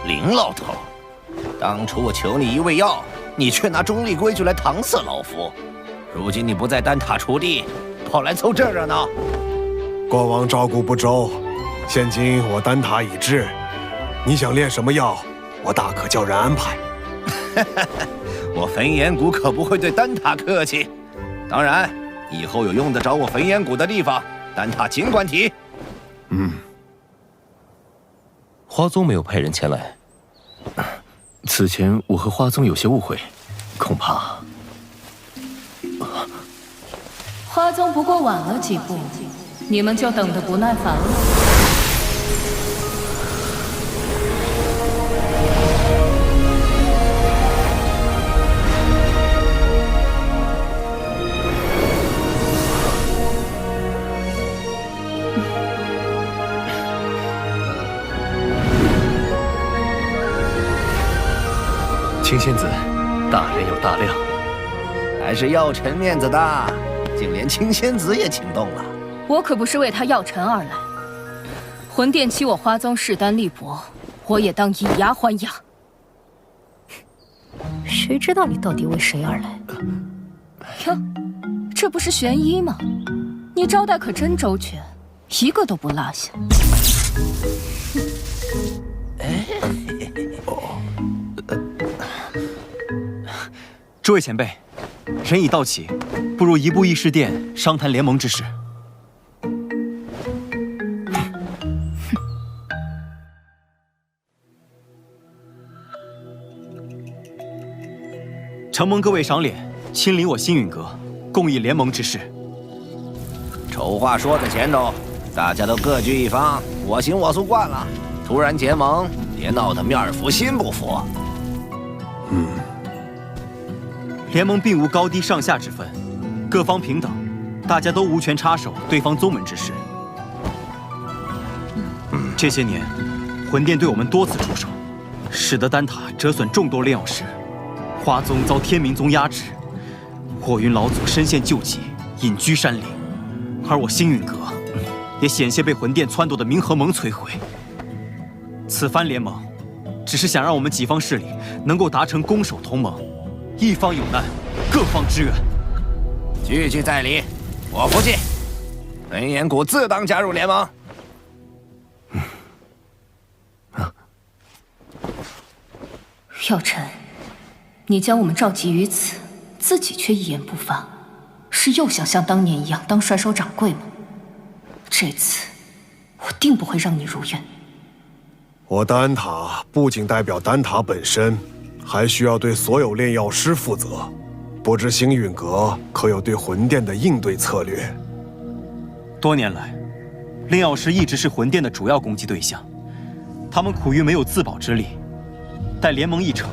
S3: 林老头，当初我求你一味药，你却拿中立规矩来搪塞老夫。如今你不在丹塔锄地，跑来凑这热闹。
S17: 过往照顾不周，现今我丹塔已至，你想炼什么药，我大可叫人安排。
S3: 我焚炎谷可不会对丹塔客气。当然，以后有用得着我焚炎谷的地方，丹塔尽管提。
S9: 花宗没有派人前来。
S5: 此前我和花宗有些误会，恐怕……
S8: 花宗不过晚了几步，你们就等得不耐烦了。
S5: 青仙子，大人有大量，
S3: 还是药尘面子大，竟连青仙子也请动了。
S8: 我可不是为他药尘而来，魂殿欺我花宗势单力薄，我也当以牙还牙。
S11: 谁知道你到底为谁而来？
S8: 哟，这不是玄一吗？你招待可真周全，一个都不落下。
S1: 诸位前辈，人已到齐，不如移步议事殿商谈联盟之事。承蒙各位赏脸，亲临我星陨阁，共议联盟之事。
S3: 丑话说在前头，大家都各据一方，我行我素惯了，突然结盟，别闹得面儿服心不服。
S1: 联盟并无高低上下之分，各方平等，大家都无权插手对方宗门之事。这些年，魂殿对我们多次出手，使得丹塔折损众多炼药师，花宗遭天明宗压制，火云老祖身陷救急，隐居山林，而我星陨阁也险些被魂殿撺掇的冥河盟摧毁。此番联盟，只是想让我们几方势力能够达成攻守同盟。一方有难，各方支援。
S3: 句句在理，我服气。焚炎谷自当加入联盟。
S8: 药尘，你将我们召集于此，自己却一言不发，是又想像当年一样当甩手掌柜吗？这次我定不会让你如愿。
S17: 我丹塔不仅代表丹塔本身，还需要对所有炼药师负责。不知星陨阁可有对魂殿的应对策略？
S1: 多年来，炼药师一直是魂殿的主要攻击对象，他们苦于没有自保之力。待联盟一成，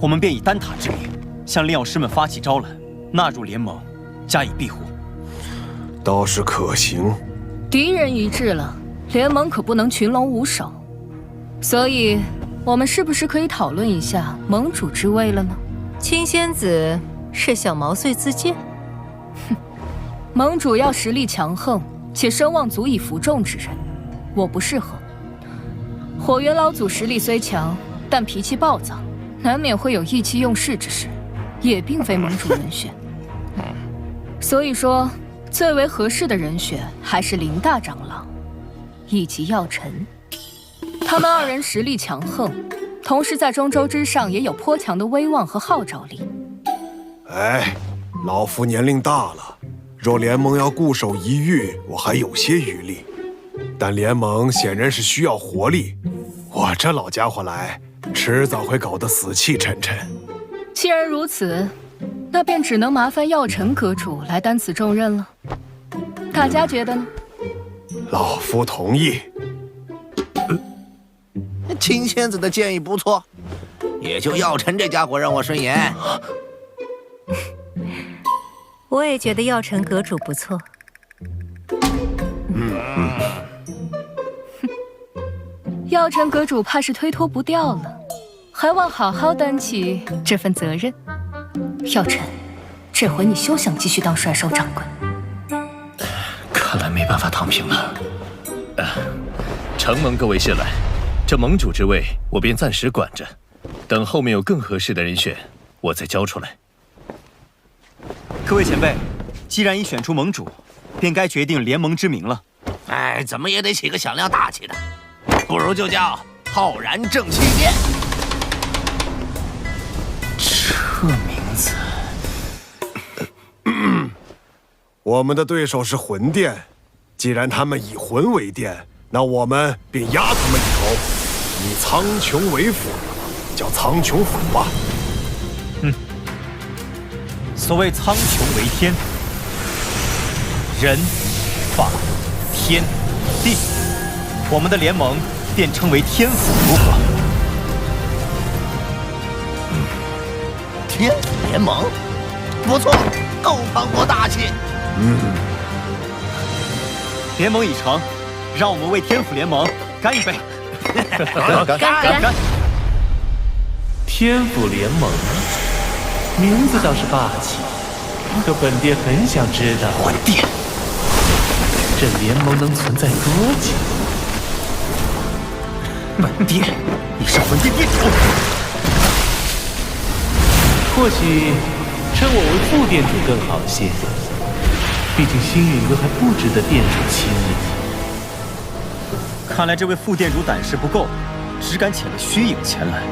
S1: 我们便以丹塔之名向炼药师们发起招揽，纳入联盟，加以庇护。
S17: 倒是可行。
S8: 敌人一致了，联盟可不能群龙无首。所以，我们是不是可以讨论一下盟主之位了呢？
S11: 青仙子是想毛遂自荐？
S8: 哼，盟主要实力强横且声望足以服众之人，我不适合。火元老祖实力虽强，但脾气暴躁，难免会有意气用事之时，也并非盟主人选。所以说，最为合适的人选还是林大长老以及药尘。他们二人实力强横，同时在中州之上也有颇强的威望和号召力。
S17: 哎，老夫年龄大了，若联盟要固守一隅，我还有些余力。但联盟显然是需要活力，我这老家伙来，迟早会搞得死气沉沉。
S8: 既然如此，那便只能麻烦药尘阁主来担此重任了。大家觉得呢？
S17: 老夫同意。
S3: 秦仙子的建议不错，也就药尘这家伙让我顺眼。
S11: 我也觉得药尘阁主不错。
S8: 药尘阁主怕是推脱不掉了，还望好好担起这份责任。药尘，这回你休想继续当帅手掌柜。
S5: 看来没办法躺平了。承蒙各位信赖，这盟主之位我便暂时管着，等后面有更合适的人选，我再交出来。
S1: 各位前辈，既然已选出盟主，便该决定联盟之名了。
S3: 哎，怎么也得起个响亮大气的，不如就叫浩然正气殿。
S1: 这名字，
S17: 我们的对手是魂殿，既然他们以魂为殿，那我们便压他们一头，以苍穹为府，叫苍穹府吧。
S1: 所谓苍穹为天，人、法、天、地，我们的联盟便称为天府，如何？
S3: 天府联盟，不错，够磅礴大气。
S1: 联盟已成，让我们为天府联盟干一杯！
S10: 干！天府联盟，名字倒是霸气，可本殿很想知道，
S1: 魂殿，
S10: 这联盟能存在多久？
S1: 本殿，你是魂殿殿主。
S10: 或许称我为副殿主更好些，毕竟星陨阁还不值得殿主亲临。
S1: 看来这位副殿主胆识不够，只敢遣了虚影前来。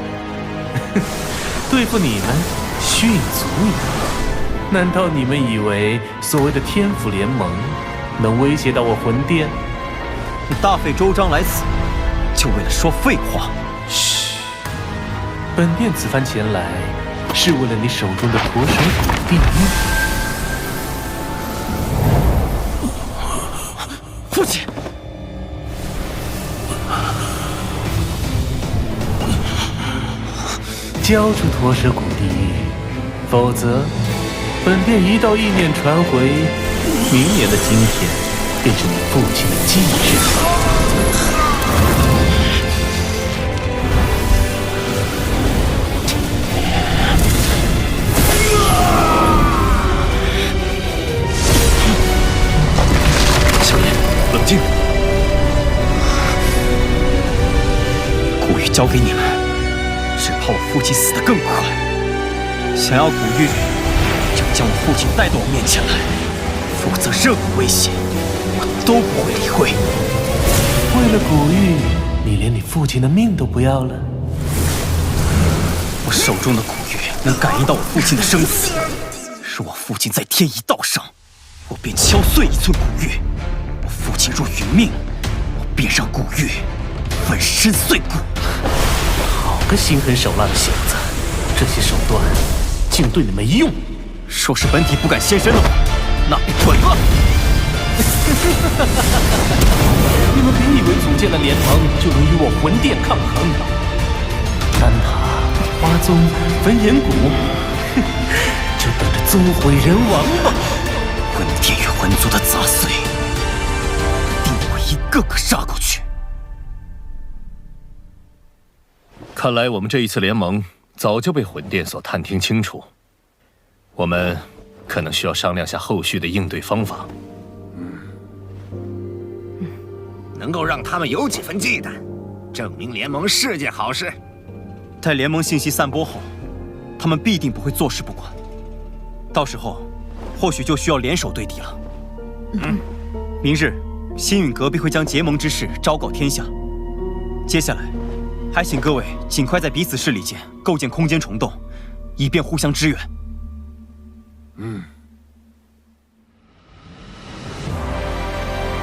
S10: 对付你们，虚影足矣。难道你们以为所谓的天府联盟能威胁到我魂殿？
S1: 你大费周章来此，就为了说废话？
S10: 嘘，本殿此番前来，是为了你手中的驼蛇骨地狱。
S1: 父亲，
S10: 交出驼蛇骨地狱，否则本殿一道意念传回，明年的今天便是你父亲的忌日。
S1: 小言，冷静。古玉交给你们，只怕我父亲死得更快。想要古玉，就将我父亲带到我面前来，否则任何威胁，我都不会理会。
S10: 为了古玉，你连你父亲的命都不要了？
S1: 我手中的古玉能感应到我父亲的生死，若我父亲在天一道上，我便敲碎一寸古玉；我父亲若殒命，我便让古玉粉身碎骨。
S10: 好个心狠手辣的小子，这些手段竟对你没用。
S1: 若是本体不敢现身的话，那便滚吧！
S10: 你们别以为组建了联盟就能与我魂殿抗衡。丹塔、花宗、焚炎谷，就等着宗毁人亡吧！
S1: 魂殿与魂族的杂碎，定会一个个杀过去。
S5: 看来我们这一次联盟早就被魂殿所探听清楚，我们可能需要商量下后续的应对方法。
S3: 能够让他们有几分忌惮，证明联盟是件好事。
S1: 待联盟信息散播后，他们必定不会坐视不管。到时候，或许就需要联手对敌了。明日，星陨阁必会将结盟之事昭告天下。接下来，还请各位尽快在彼此势力间构建空间虫洞，以便互相支援。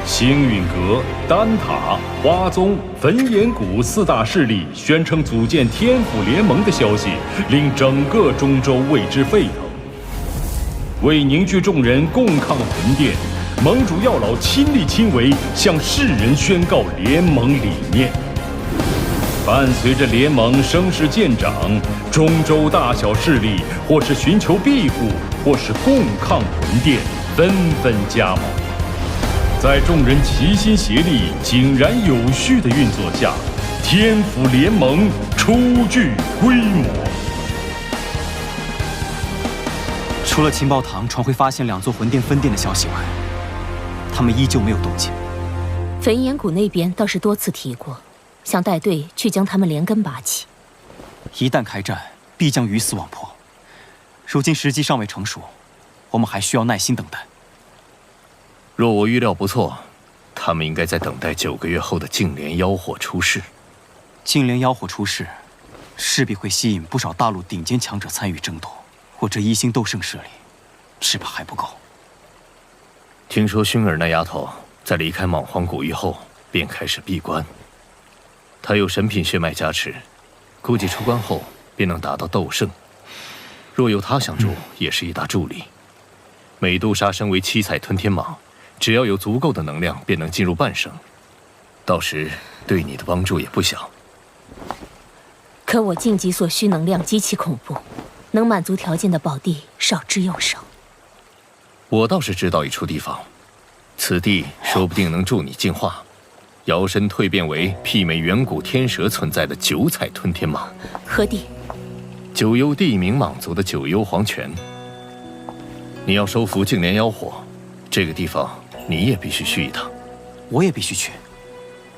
S19: 星陨阁、丹塔、花宗、焚炎谷4大势力宣称组建天府联盟的消息，令整个中州为之沸腾。为凝聚众人共抗魂殿，盟主药老亲力亲为，向世人宣告联盟理念。伴随着联盟声势渐长，中州大小势力或是寻求庇护，或是共抗魂殿，纷纷加盟。在众人齐心协力、井然有序的运作下，天府联盟初具规模。
S1: 除了情报堂传回发现2座魂殿分殿的消息外，他们依旧没有动静。
S20: 焚炎谷那边倒是多次提过，想带队去将他们连根拔起。
S1: 一旦开战，必将鱼死网破。如今时机尚未成熟，我们还需要耐心等待。
S5: 若我预料不错，他们应该在等待9个月后的净莲妖火出世。
S1: 净莲妖火出世，势必会吸引不少大陆顶尖强者参与争夺。我这1星斗圣势力，只怕还不够。
S5: 听说薰儿那丫头在离开莽荒古域后，便开始闭关。她有神品血脉加持，估计出关后便能达到斗圣。若有她相助，也是一大助力。美杜莎身为7彩吞天蟒，只要有足够的能量，便能进入半圣。到时对你的帮助也不小。
S20: 可我晋级所需能量极其恐怖，能满足条件的宝地少之又少。
S5: 我倒是知道一处地方，此地说不定能助你进化，摇身蜕变为媲美远古天蛇存在的9彩吞天蟒。
S20: 何地？
S5: 九幽地冥蟒族的九幽黄泉。你要收服净莲妖火，这个地方你也必须去一趟。
S1: 我也必须去。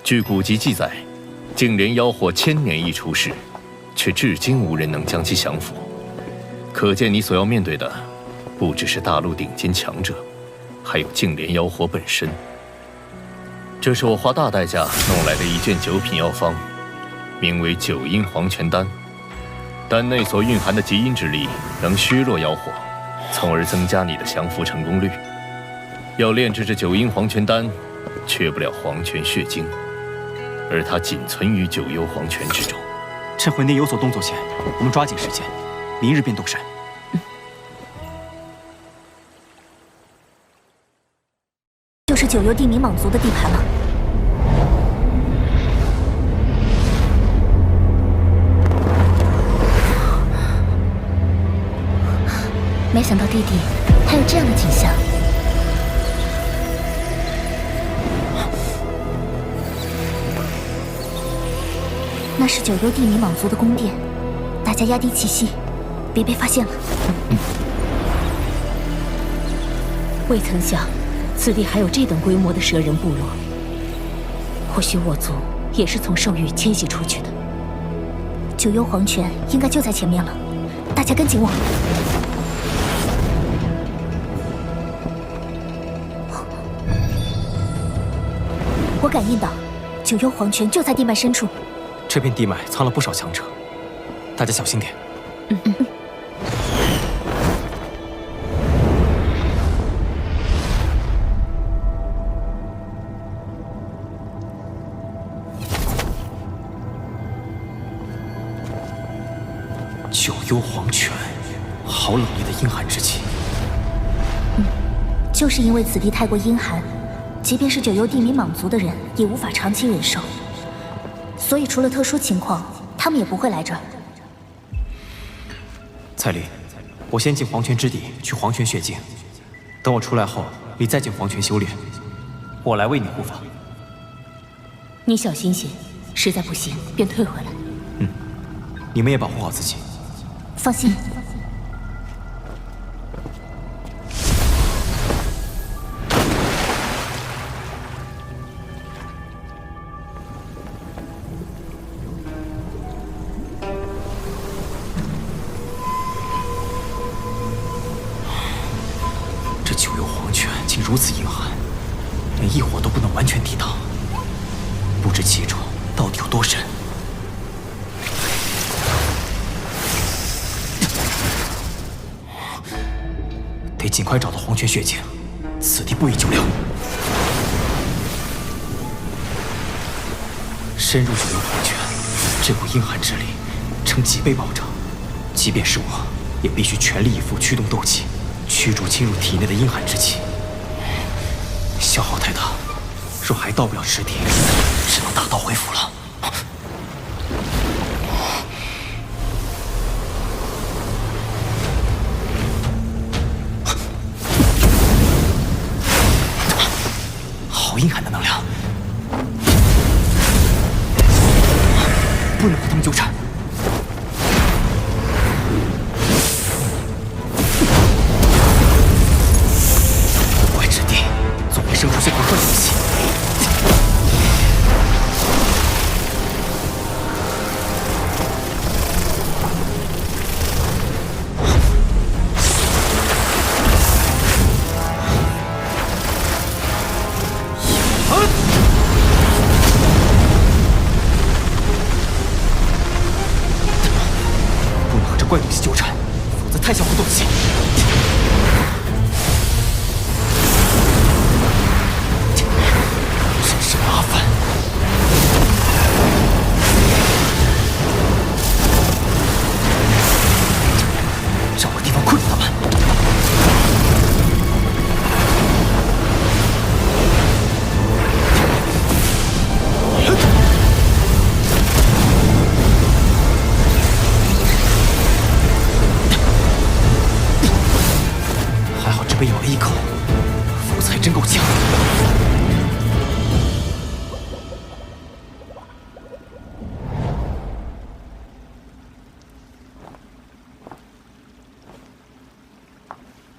S5: 据古籍记载，净莲妖火1000年一出世，却至今无人能将其降服。可见你所要面对的，不只是大陆顶尖强者，还有净莲妖火本身。这是我花大代价弄来的一卷9品药方，名为9阴黄泉丹。丹内所蕴含的极阴之力，能削弱妖火，从而增加你的降服成功率。要炼制这9阴黄泉丹，缺不了黄泉血晶，而它仅存于9幽黄泉之中。
S1: 趁魂殿有所动作前，我们抓紧时间，明日便动身。
S20: 就是9幽地冥蟒族的地盘了。没想到地底还有这样的景象。那是9幽地冥蟒族的宫殿，大家压低气息，别被发现了。未曾想，此地还有这等规模的蛇人部落。或许我族也是从兽域迁徙出去的。9幽黄泉应该就在前面了，大家跟紧我。我感应到9幽黄泉就在地脉深处。
S1: 这片地脉藏了不少强者，大家小心点。9幽黄泉，好冷冽的阴寒之气。
S20: 就是因为此地太过阴寒，即便是9幽地冥蟒族的人也无法长期忍受。所以，除了特殊情况，他们也不会来这儿。
S1: 蔡离，我先进黄泉之地取黄泉血晶，等我出来后，你再进黄泉修炼，我来为你护法。
S20: 你小心些，实在不行便退回来。
S1: 你们也保护好自己。
S20: 放心。
S1: 这9幽黄泉竟如此阴寒，连异火都不能完全抵挡，不知其中到底有多深。
S10: 得尽快找到黄泉血晶，此地不宜久留。深入九幽黄泉，这股阴寒之力呈几倍暴涨，即便是我，也必须全力以赴驱动斗气，驱逐侵入体内的阴寒之气。消耗太大，若还到不了池底，只能打道回府了。好阴寒的能量，不能和他们纠缠。不外之地，总会生出些不错的东西。怪东西纠缠，否则太消耗斗气。真是麻烦。找个地方困住他们。被咬了一口，否则还真够呛。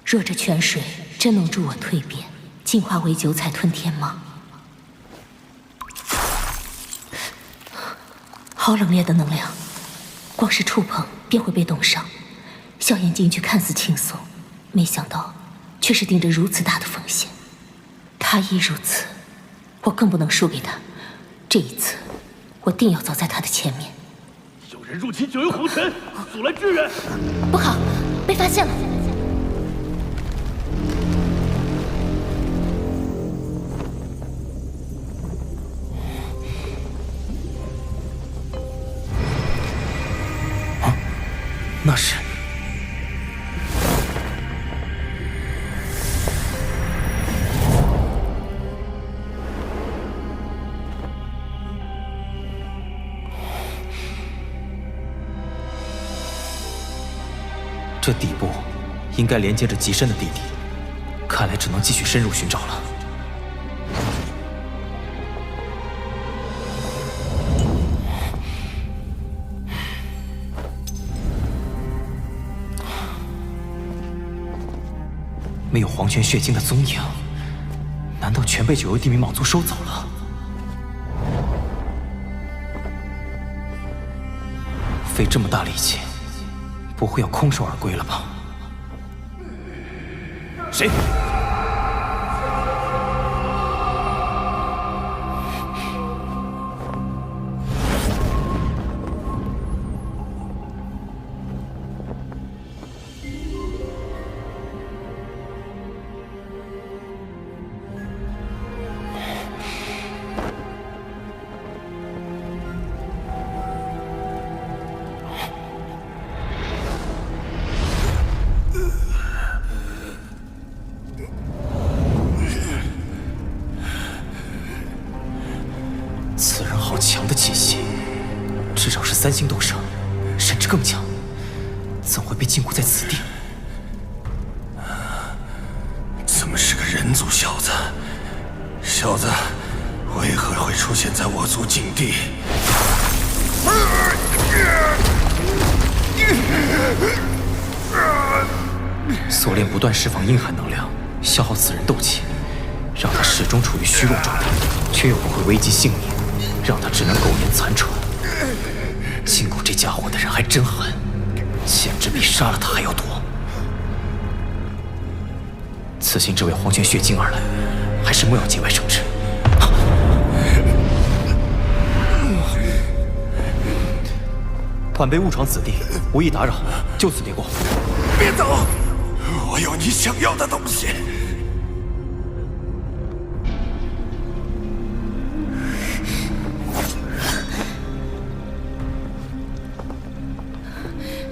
S20: 若这泉水真能助我蜕变，进化为九彩吞天蟒，好冷冽的能量，光是触碰便会被冻伤。萧炎进去看似轻松，没想到却是顶着如此大的风险。他亦如此，我更不能输给他。这一次，我定要走在他的前面。
S18: 有人入侵九幽黄泉，速来支援！
S20: 不好，被发现了！
S10: 啊，那是……这底部应该连接着极深的地底，看来只能继续深入寻找了。没有黄泉血晶的踪影，难道全被九幽地冥蟒族收走了？费这么大力气，不会要空手而归了吧？谁？此人好强的气息，至少是3星斗圣，甚至更强，怎会被禁锢在此地？
S2: 怎么是个人族小子？小子，为何会出现在我族境地？
S10: 锁链不断释放阴寒能量，消耗此人斗气，让他始终处于虚弱状态，却又不会危及性命，让他只能苟延残喘。禁锢这家伙的人还真狠，简直比杀了他还要多。此行只为黄泉血晶而来，还是莫要节外生枝。晚辈误闯此地，无意打扰，就此别过。
S2: 别走！我有你想要的东西。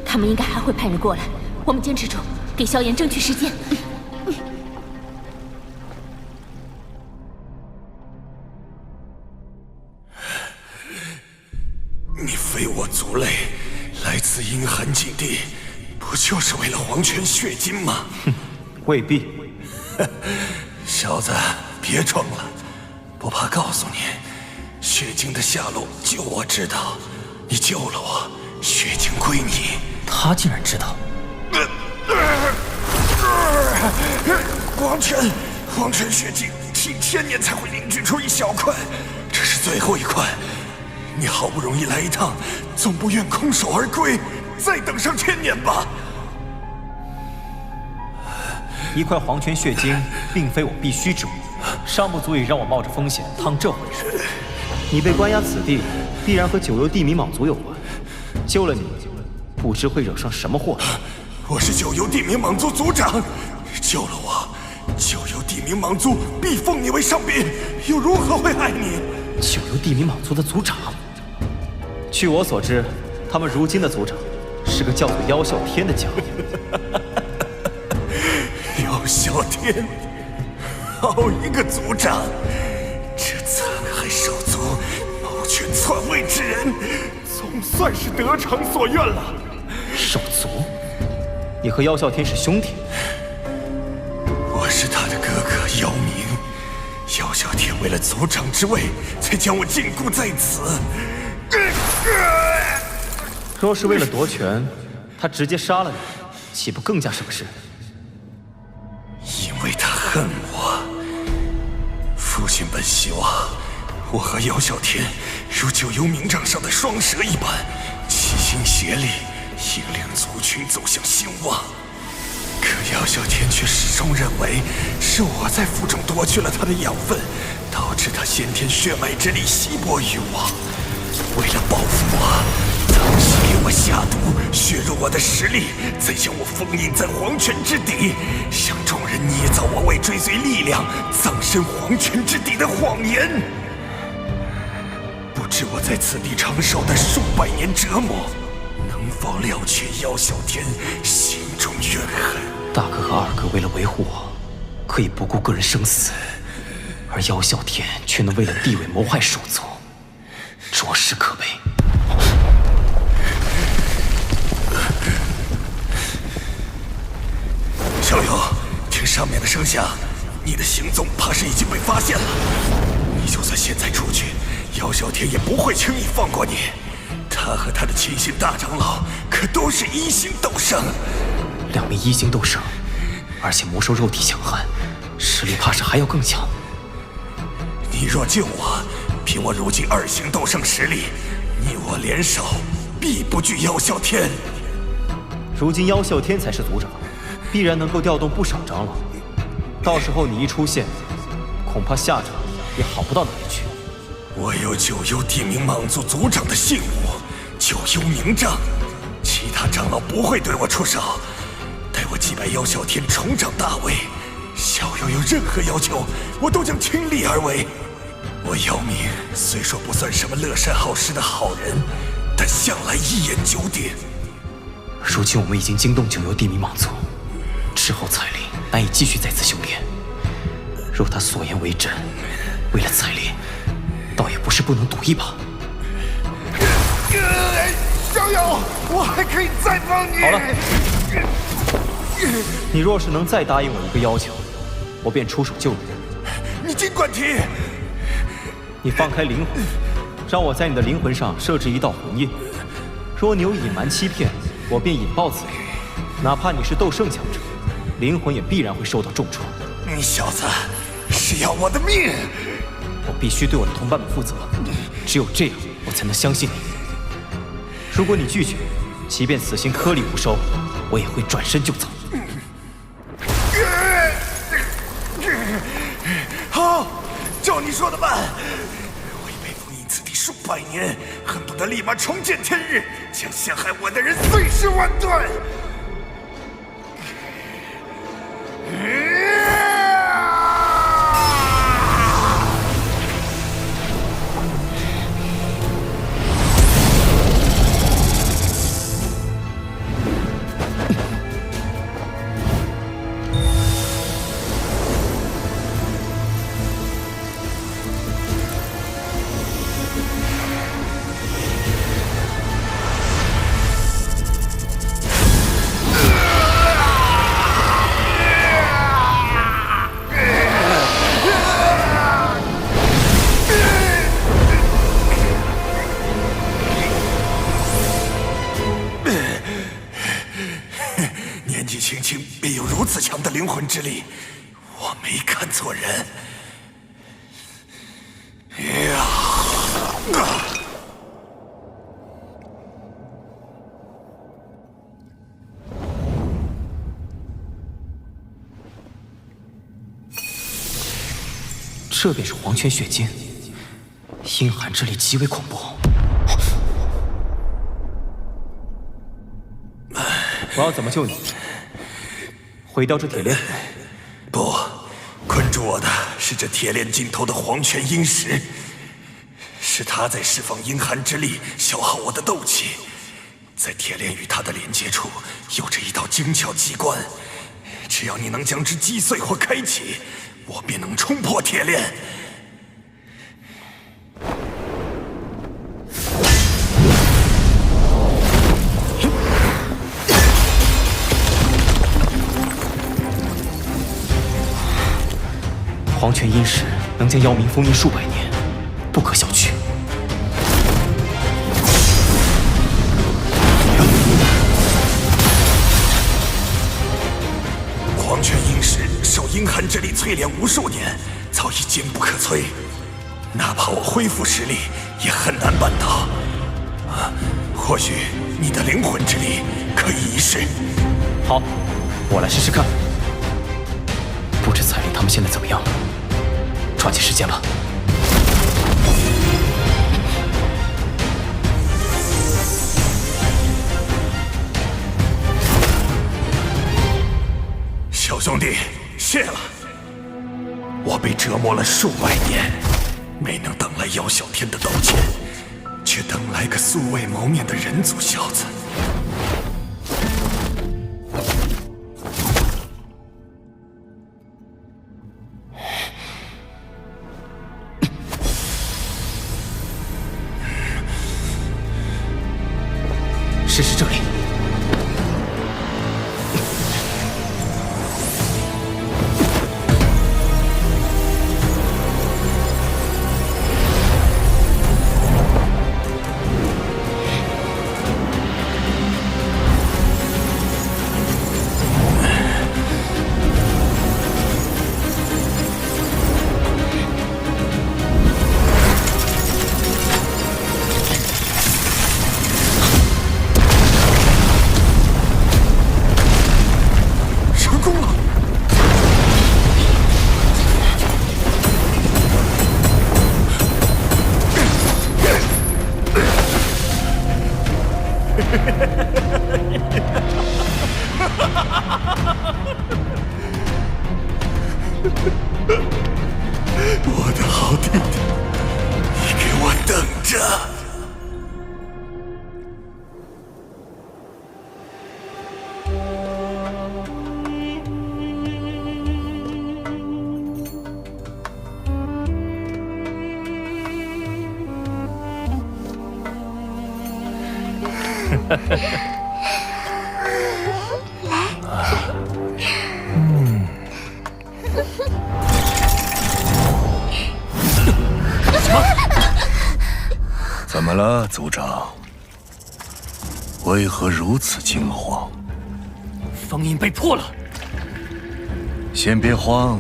S20: 他们应该还会派人过来，我们坚持住，给萧炎争取时间。
S2: 你非我族类，来自阴寒境地，不就是为了黄泉血晶吗？
S15: 哼，未必。
S2: 小子，别装了，不怕告诉你，血晶的下落就我知道。你救了我，血晶归你。
S15: 他竟然知道。
S2: 黄泉血晶几千年才会凝聚出一小块，这是最后一块。你好不容易来一趟，总不愿空手而归，再等上1000年吧。
S15: 一块黄泉血晶并非我必须之物，尚不足以让我冒着风险趟这回水。你被关押此地，必然和九幽地冥蟒族有关。救了你，不知会惹上什么祸。
S2: 我是九幽地冥蟒族族长，救了我，九幽地冥蟒族必封你为上宾，又如何会害你？
S15: 九幽地冥蟒族的族长？据我所知，他们如今的族长是个叫做妖啸天的家伙。
S2: 妖啸天，好一个族长！这残害手足、谋权篡位之人，总算是得偿所愿了。
S15: 手足？你和妖啸天是兄弟？
S2: 我是他的哥哥妖明，妖啸天为了族长之位，才将我禁锢在此。
S15: 若是为了夺权，他直接杀了你，岂不更加省事？
S2: 因为他恨我。父亲本希望我和妖啸天如九幽冥杖上的双蛇一般，齐心协力，引领族群走向兴旺。可妖啸天却始终认为是我在腹中夺去了他的养分，导致他先天血脉之力稀薄于我。为了报复我，当时给我下毒，削弱我的实力，再将我封印在黄泉之底，向众人捏造我为追随力量葬身黄泉之底的谎言。不知我在此地承受的数百年折磨，能否了却妖啸天心中怨恨？
S15: 大哥和二哥为了维护我，可以不顾个人生死，而妖啸天却能为了地位谋害手足，着实可悲。
S2: 小友，听上面的声响，你的行踪怕是已经被发现了。你就算现在出去，妖啸天也不会轻易放过你。他和他的亲信大长老可都是1星斗圣
S15: ，2名1星斗圣，而且魔兽肉体强悍，实力怕是还要更强。
S2: 你若救我，凭我如今2星斗圣实力，你我联手，必不惧妖啸天。
S15: 如今妖啸天才是族长，必然能够调动不少长老。到时候你一出现，恐怕下场也好不到哪里去。
S2: 我有九幽地冥蟒族族长的信物，九幽冥杖，其他长老不会对我出手。待我击败妖啸天，重掌大魏，小友有任何要求，我都将倾力而为。我姚明虽说不算什么乐善好施的好人，但向来一言九鼎。
S15: 如今我们已经惊动九幽地冥蟒族，之后彩铃难以继续再次修炼。若他所言为真，为了彩铃，倒也不是不能赌一把。
S2: 小友，我还可以再帮你。
S15: 好了，你若是能再答应我一个要求，我便出手救你。
S2: 你尽管提。
S15: 你放开灵魂，让我在你的灵魂上设置一道魂印。若你有隐瞒欺骗，我便引爆此人。哪怕你是斗圣强者，灵魂也必然会受到重创。
S2: 你小子是要我的命！
S15: 我必须对我的同伴们负责，只有这样，我才能相信你。如果你拒绝，即便死刑颗粒无收，我也会转身就走。
S2: 好，照你说的办。我已被封印此地数百年，恨不得立马重见天日，将陷害我的人碎尸万段。纪轻轻便有如此强的灵魂之力，我没看错人。
S15: 这便是黄泉血晶，阴寒之力极为恐怖。我要怎么救你？毁掉这铁链？
S2: 不，困住我的是这铁链尽头的黄泉阴石，是它在释放阴寒之力，消耗我的斗气。在铁链与它的连接处，有着一道精巧机关，只要你能将之击碎或开启，我便能冲破铁链。
S15: 黄泉阴石能将妖冥封印数百年，不可小觑。
S2: 黄泉阴石受阴寒之力淬炼无数年，早已坚不可摧。哪怕我恢复实力，也很难办到。或许你的灵魂之力可以一试。
S15: 好，我来试试看。不知彩铃他们现在怎么样了？抓紧时间吧。
S2: 小兄弟，谢了。我被折磨了数百年，没能等来姚小天的道歉，却等来个素未谋面的人族小子。
S15: 试试这里。
S2: 我的好弟弟，你给我等着！
S14: 怎么了，族长？为何如此惊慌？
S18: 封印被破了。
S14: 先别慌，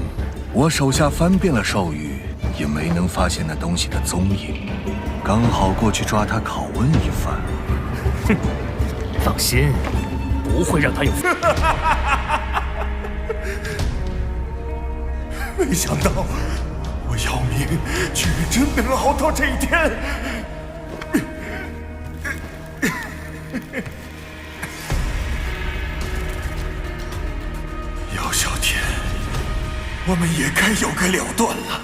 S14: 我手下翻遍了兽域，也没能发现那东西的踪影，刚好过去抓他拷问一番。
S18: 哼，放心，不会让他有。
S2: 没想到我姚明居然真能熬到这一天。姚小天，我们也该有个了断了。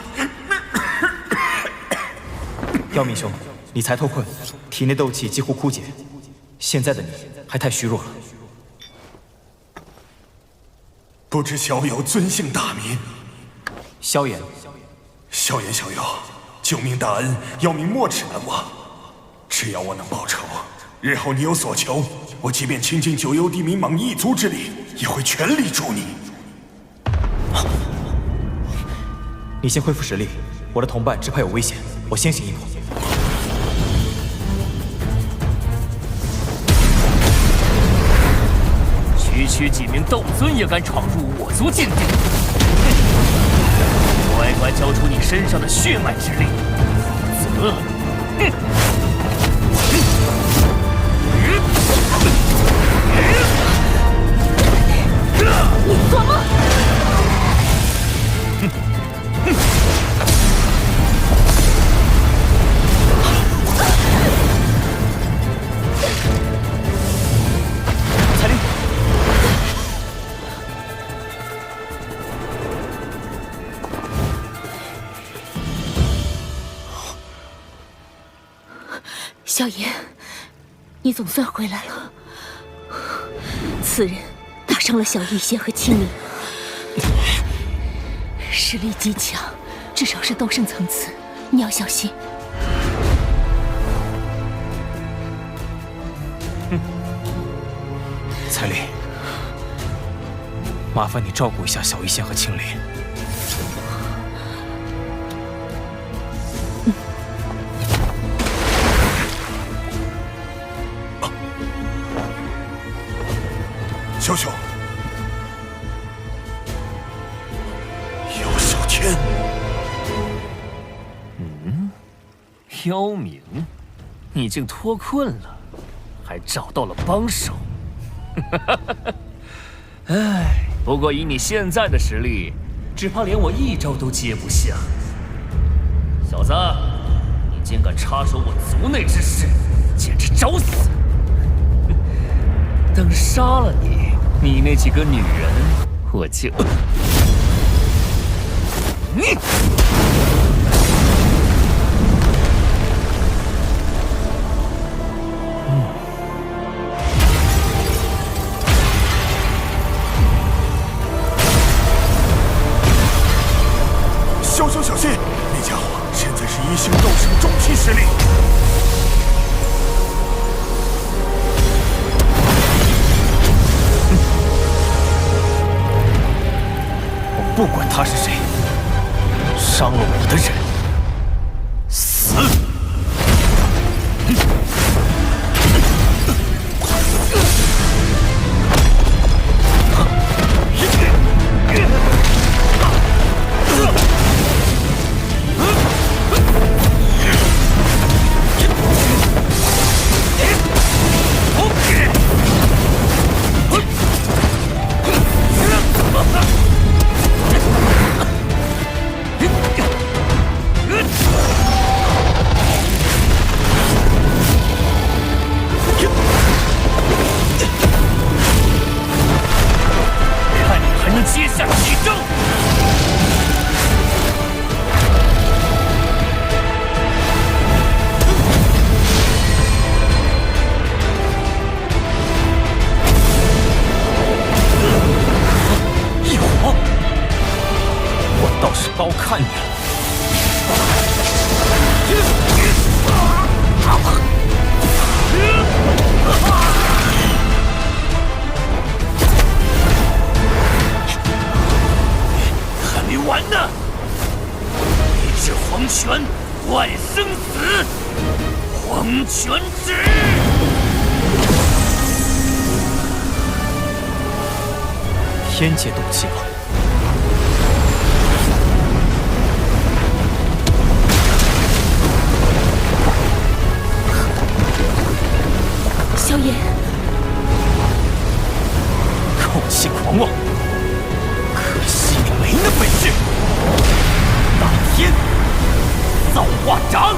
S15: 姚明兄，你才脱困，体内斗气几乎枯竭，现在的你还太虚弱了。
S2: 不知小友尊姓大名？
S15: 萧炎。
S2: 萧炎小友，救命大恩，姚明没齿难忘。只要我能报仇，日后你有所求，我即便倾尽九幽地冥蟒一族之力，也会全力助你。
S15: 你先恢复实力，我的同伴只怕有危险，我先行一步。
S18: 取区区几名斗尊也敢闯入我族禁地，乖乖交出你身上的血脉之力，否则，
S20: 你做梦！
S10: 彩铃，
S20: 萧炎，你总算回来了。此人打伤了小医仙和青灵，实力极强，至少是斗圣层次，你要小心。
S10: 彩铃，麻烦你照顾一下小医仙和青灵。
S2: 小小，姚小天，
S18: 刁民，你竟脱困了，还找到了帮手。唉，不过以你现在的实力，只怕连我一招都接不下。小子，你竟敢插手我族内之事，简直找死！等杀了你，你那几个女人，我就……你。
S2: 小小小心，那家伙现在是一星斗圣中期实力。
S10: 我不管他是谁，伤了我的人，死！
S18: 接下几招！
S10: 异火，我倒是高看你了。
S18: 完呢！一指黄泉，万生死，黄泉指。
S10: 天阶斗气吧。
S20: 萧炎，
S10: 口气狂妄。可惜你没那本事！大天造化掌！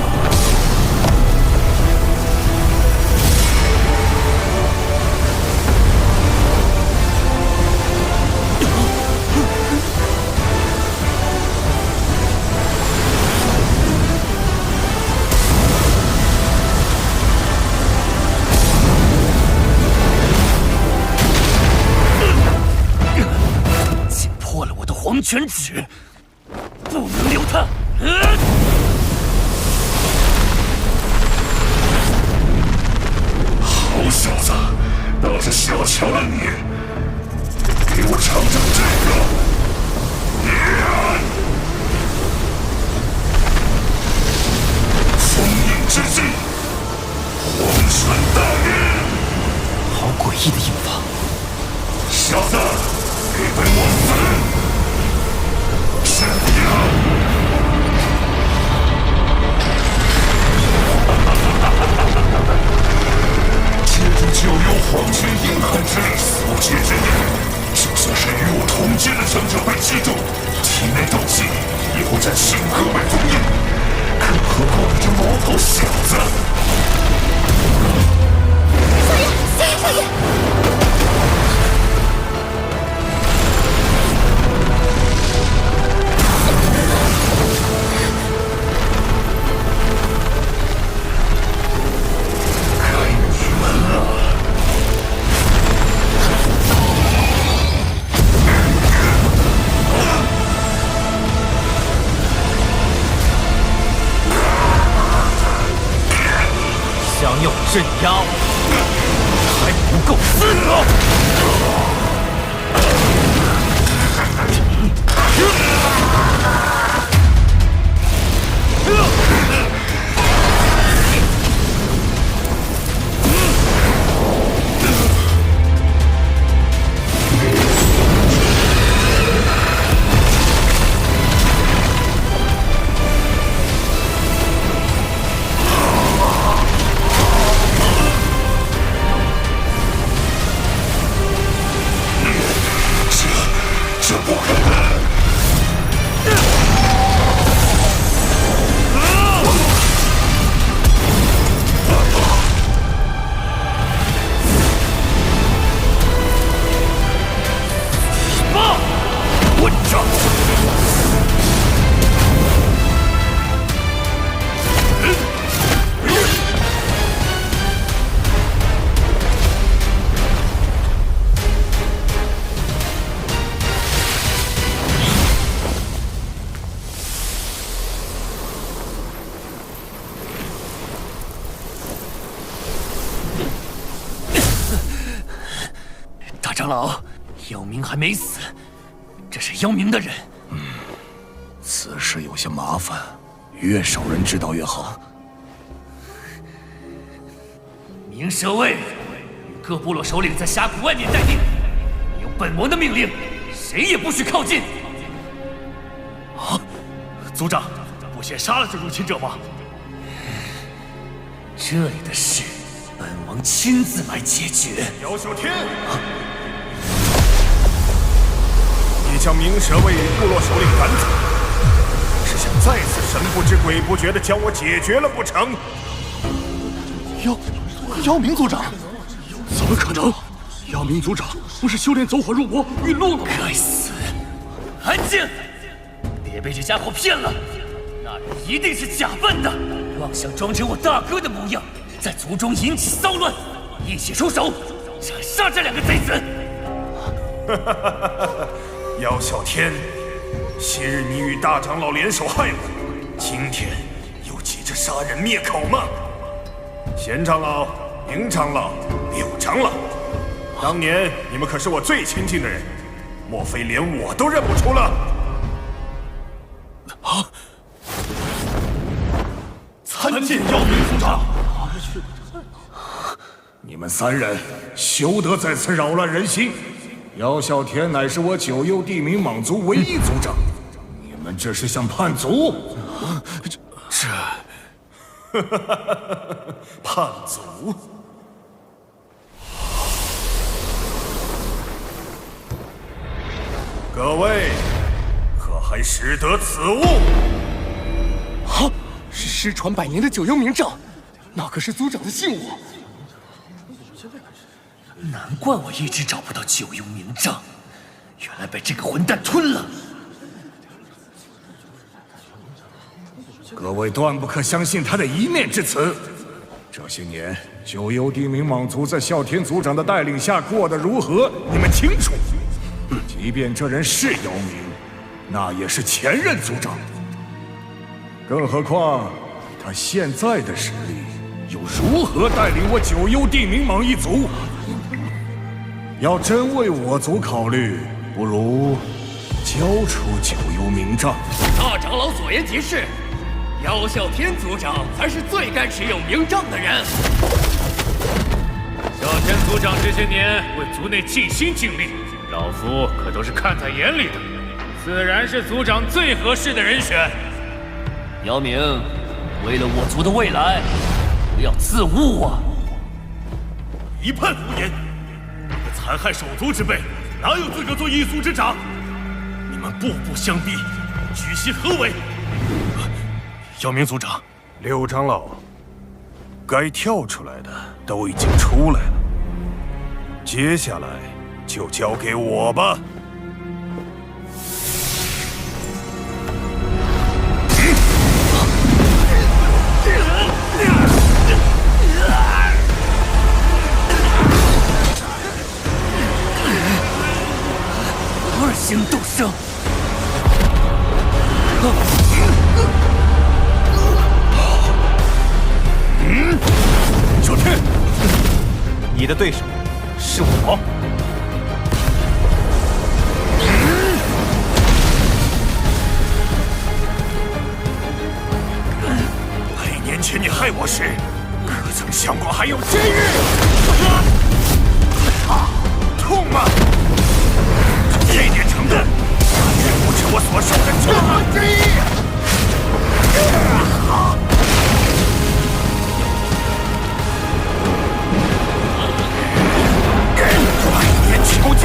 S18: 竟破了我的黄泉指！不能留他！
S2: 好小子，倒是小瞧了你！给我尝尝这个！封印之际，黄泉大灭！
S10: 好诡异的印法，
S2: 对我死！神妖！借助九幽黄泉阴寒之力所致之念，就像是与我同阶的强者被击中，体内斗气犹在星河为封印，更何况你这毛头小子！
S6: 少爷！
S10: 想要镇压我，还不够资格！
S2: 这不可能！
S10: 混账！大长老，妖明还没死，这是妖明的人。
S2: 此事有些麻烦，越少人知道越好。
S18: 明蛇卫与各部落首领在峡谷外面待定，有本王的命令，谁也不许靠近。啊，族长，不先杀了这入侵者吗？这里的事，本王亲自来解决。
S17: 姚小天，你将明蛇卫与部落首领赶走，是想再次神不知鬼不觉地将我解决了不成？
S14: 妖明族长，怎么可能？妖明族长不是修炼走火入魔陨落了吗？
S18: 该死！安静！别被这家伙骗了，那人一定是假扮的，妄想装成我大哥的模样，在族中引起骚乱，一起出手斩杀这两个贼子！
S17: 姚啸天，昔日你与大长老联手害我，今天又急着杀人灭口吗？贤长老、明长老、柳长老，当年你们可是我最亲近的人，莫非连我都认不出了？
S14: 啊！参见妖明族长。
S17: 你们三人休得再次扰乱人心！姚啸天乃是我九幽地冥蟒族唯一族长，你们这是想叛族？这叛族？各位，可还识得此物？
S14: 啊！是失传100年的九幽冥杖，那可是族长的信物。
S18: 难怪我一直找不到九幽冥杖，原来被这个混蛋吞了。
S17: 各位断不可相信他的一面之词。这些年，九幽地冥蟒族在啸天族长的带领下过得如何，你们清楚。即便这人是妖冥，那也是前任族长。更何况，他现在的实力，又如何带领我九幽地冥蟒一族？要真为我族考虑，不如交出九幽冥杖。
S18: 大长老所言极是，姚啸天族长才是最该持有冥杖的人。啸天族长这些年为族内尽心尽力，让
S7: 老夫可都是看在眼里的，自然是族长最合适的人选。
S18: 姚明，为了我族的未来，不要自误啊！
S14: 一派胡言！你个残害手足之辈，哪有资格做一族之长？你们步步相逼，居心何为？姚明族长，
S17: 刘长老，该跳出来的都已经出来了，接下来就交给我吧。
S18: 二星斗圣。
S15: 小天，你的对手是我。
S17: 100年前你害我时，可曾想过还有今日？痛吗？这点程度，远不止我所受的9分之一。100年囚禁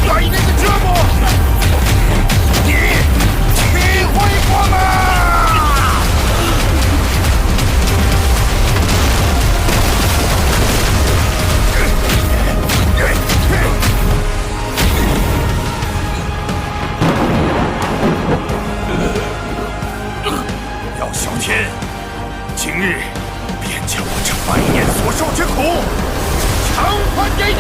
S17: ，100年的折磨，你体会过吗？小天，今日便将我这100年所受之苦偿还给你。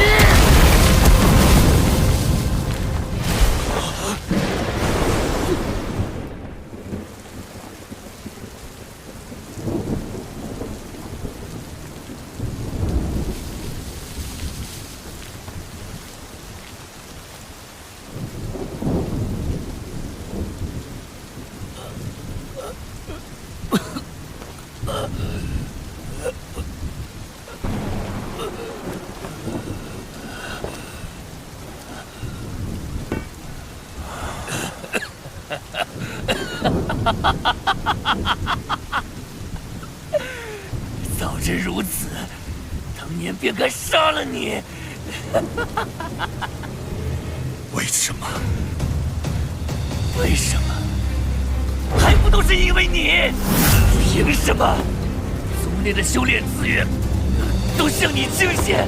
S18: 早知如此，当年便该杀了你。
S17: 为什么？
S18: 为什么？还不都是因为你？凭什么？族内的修炼资源都向你倾斜，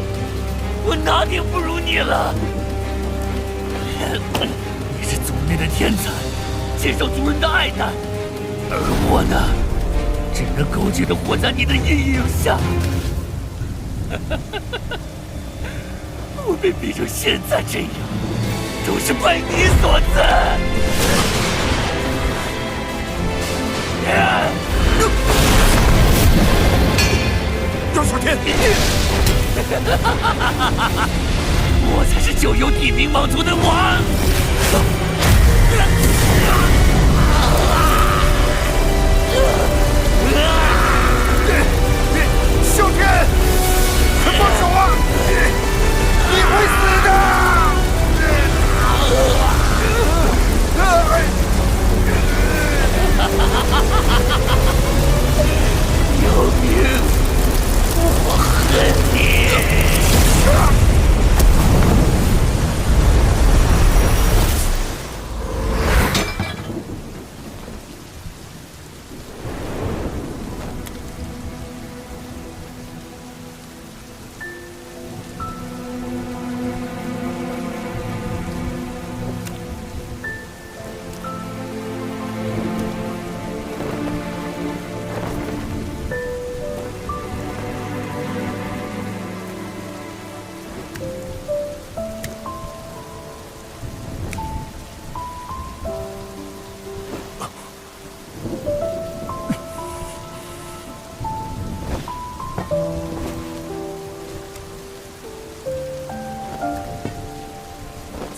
S18: 我哪点不如你了？你是族内的天才，接受族人的爱戴，而我呢，只能苟且地活在你的阴影下。我被逼成现在这样，都是拜你所赐。
S17: 姚小天，
S18: 我才是九幽地冥蟒族的王。
S17: 小天，放手啊！你会死的！
S18: 姚明，我恨你！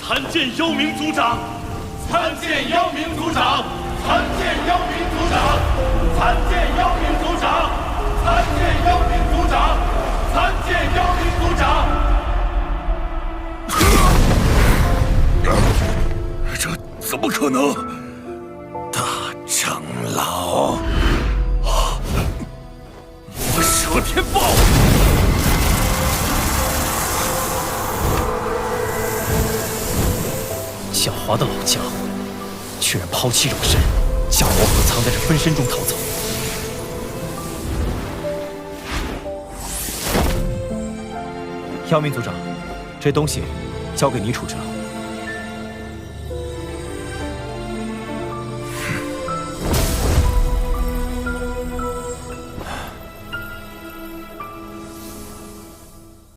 S14: 参见妖明族长！参见妖明族长！参见妖明族长！参见妖明族长！参见妖明族长！参见妖明族长！
S2: 怎么可能？大长老，魔蛇天豹！
S15: 狡猾的老家伙，居然抛弃肉身，将魔核藏在这分身中逃走。姚明组长，这东西交给你处置了。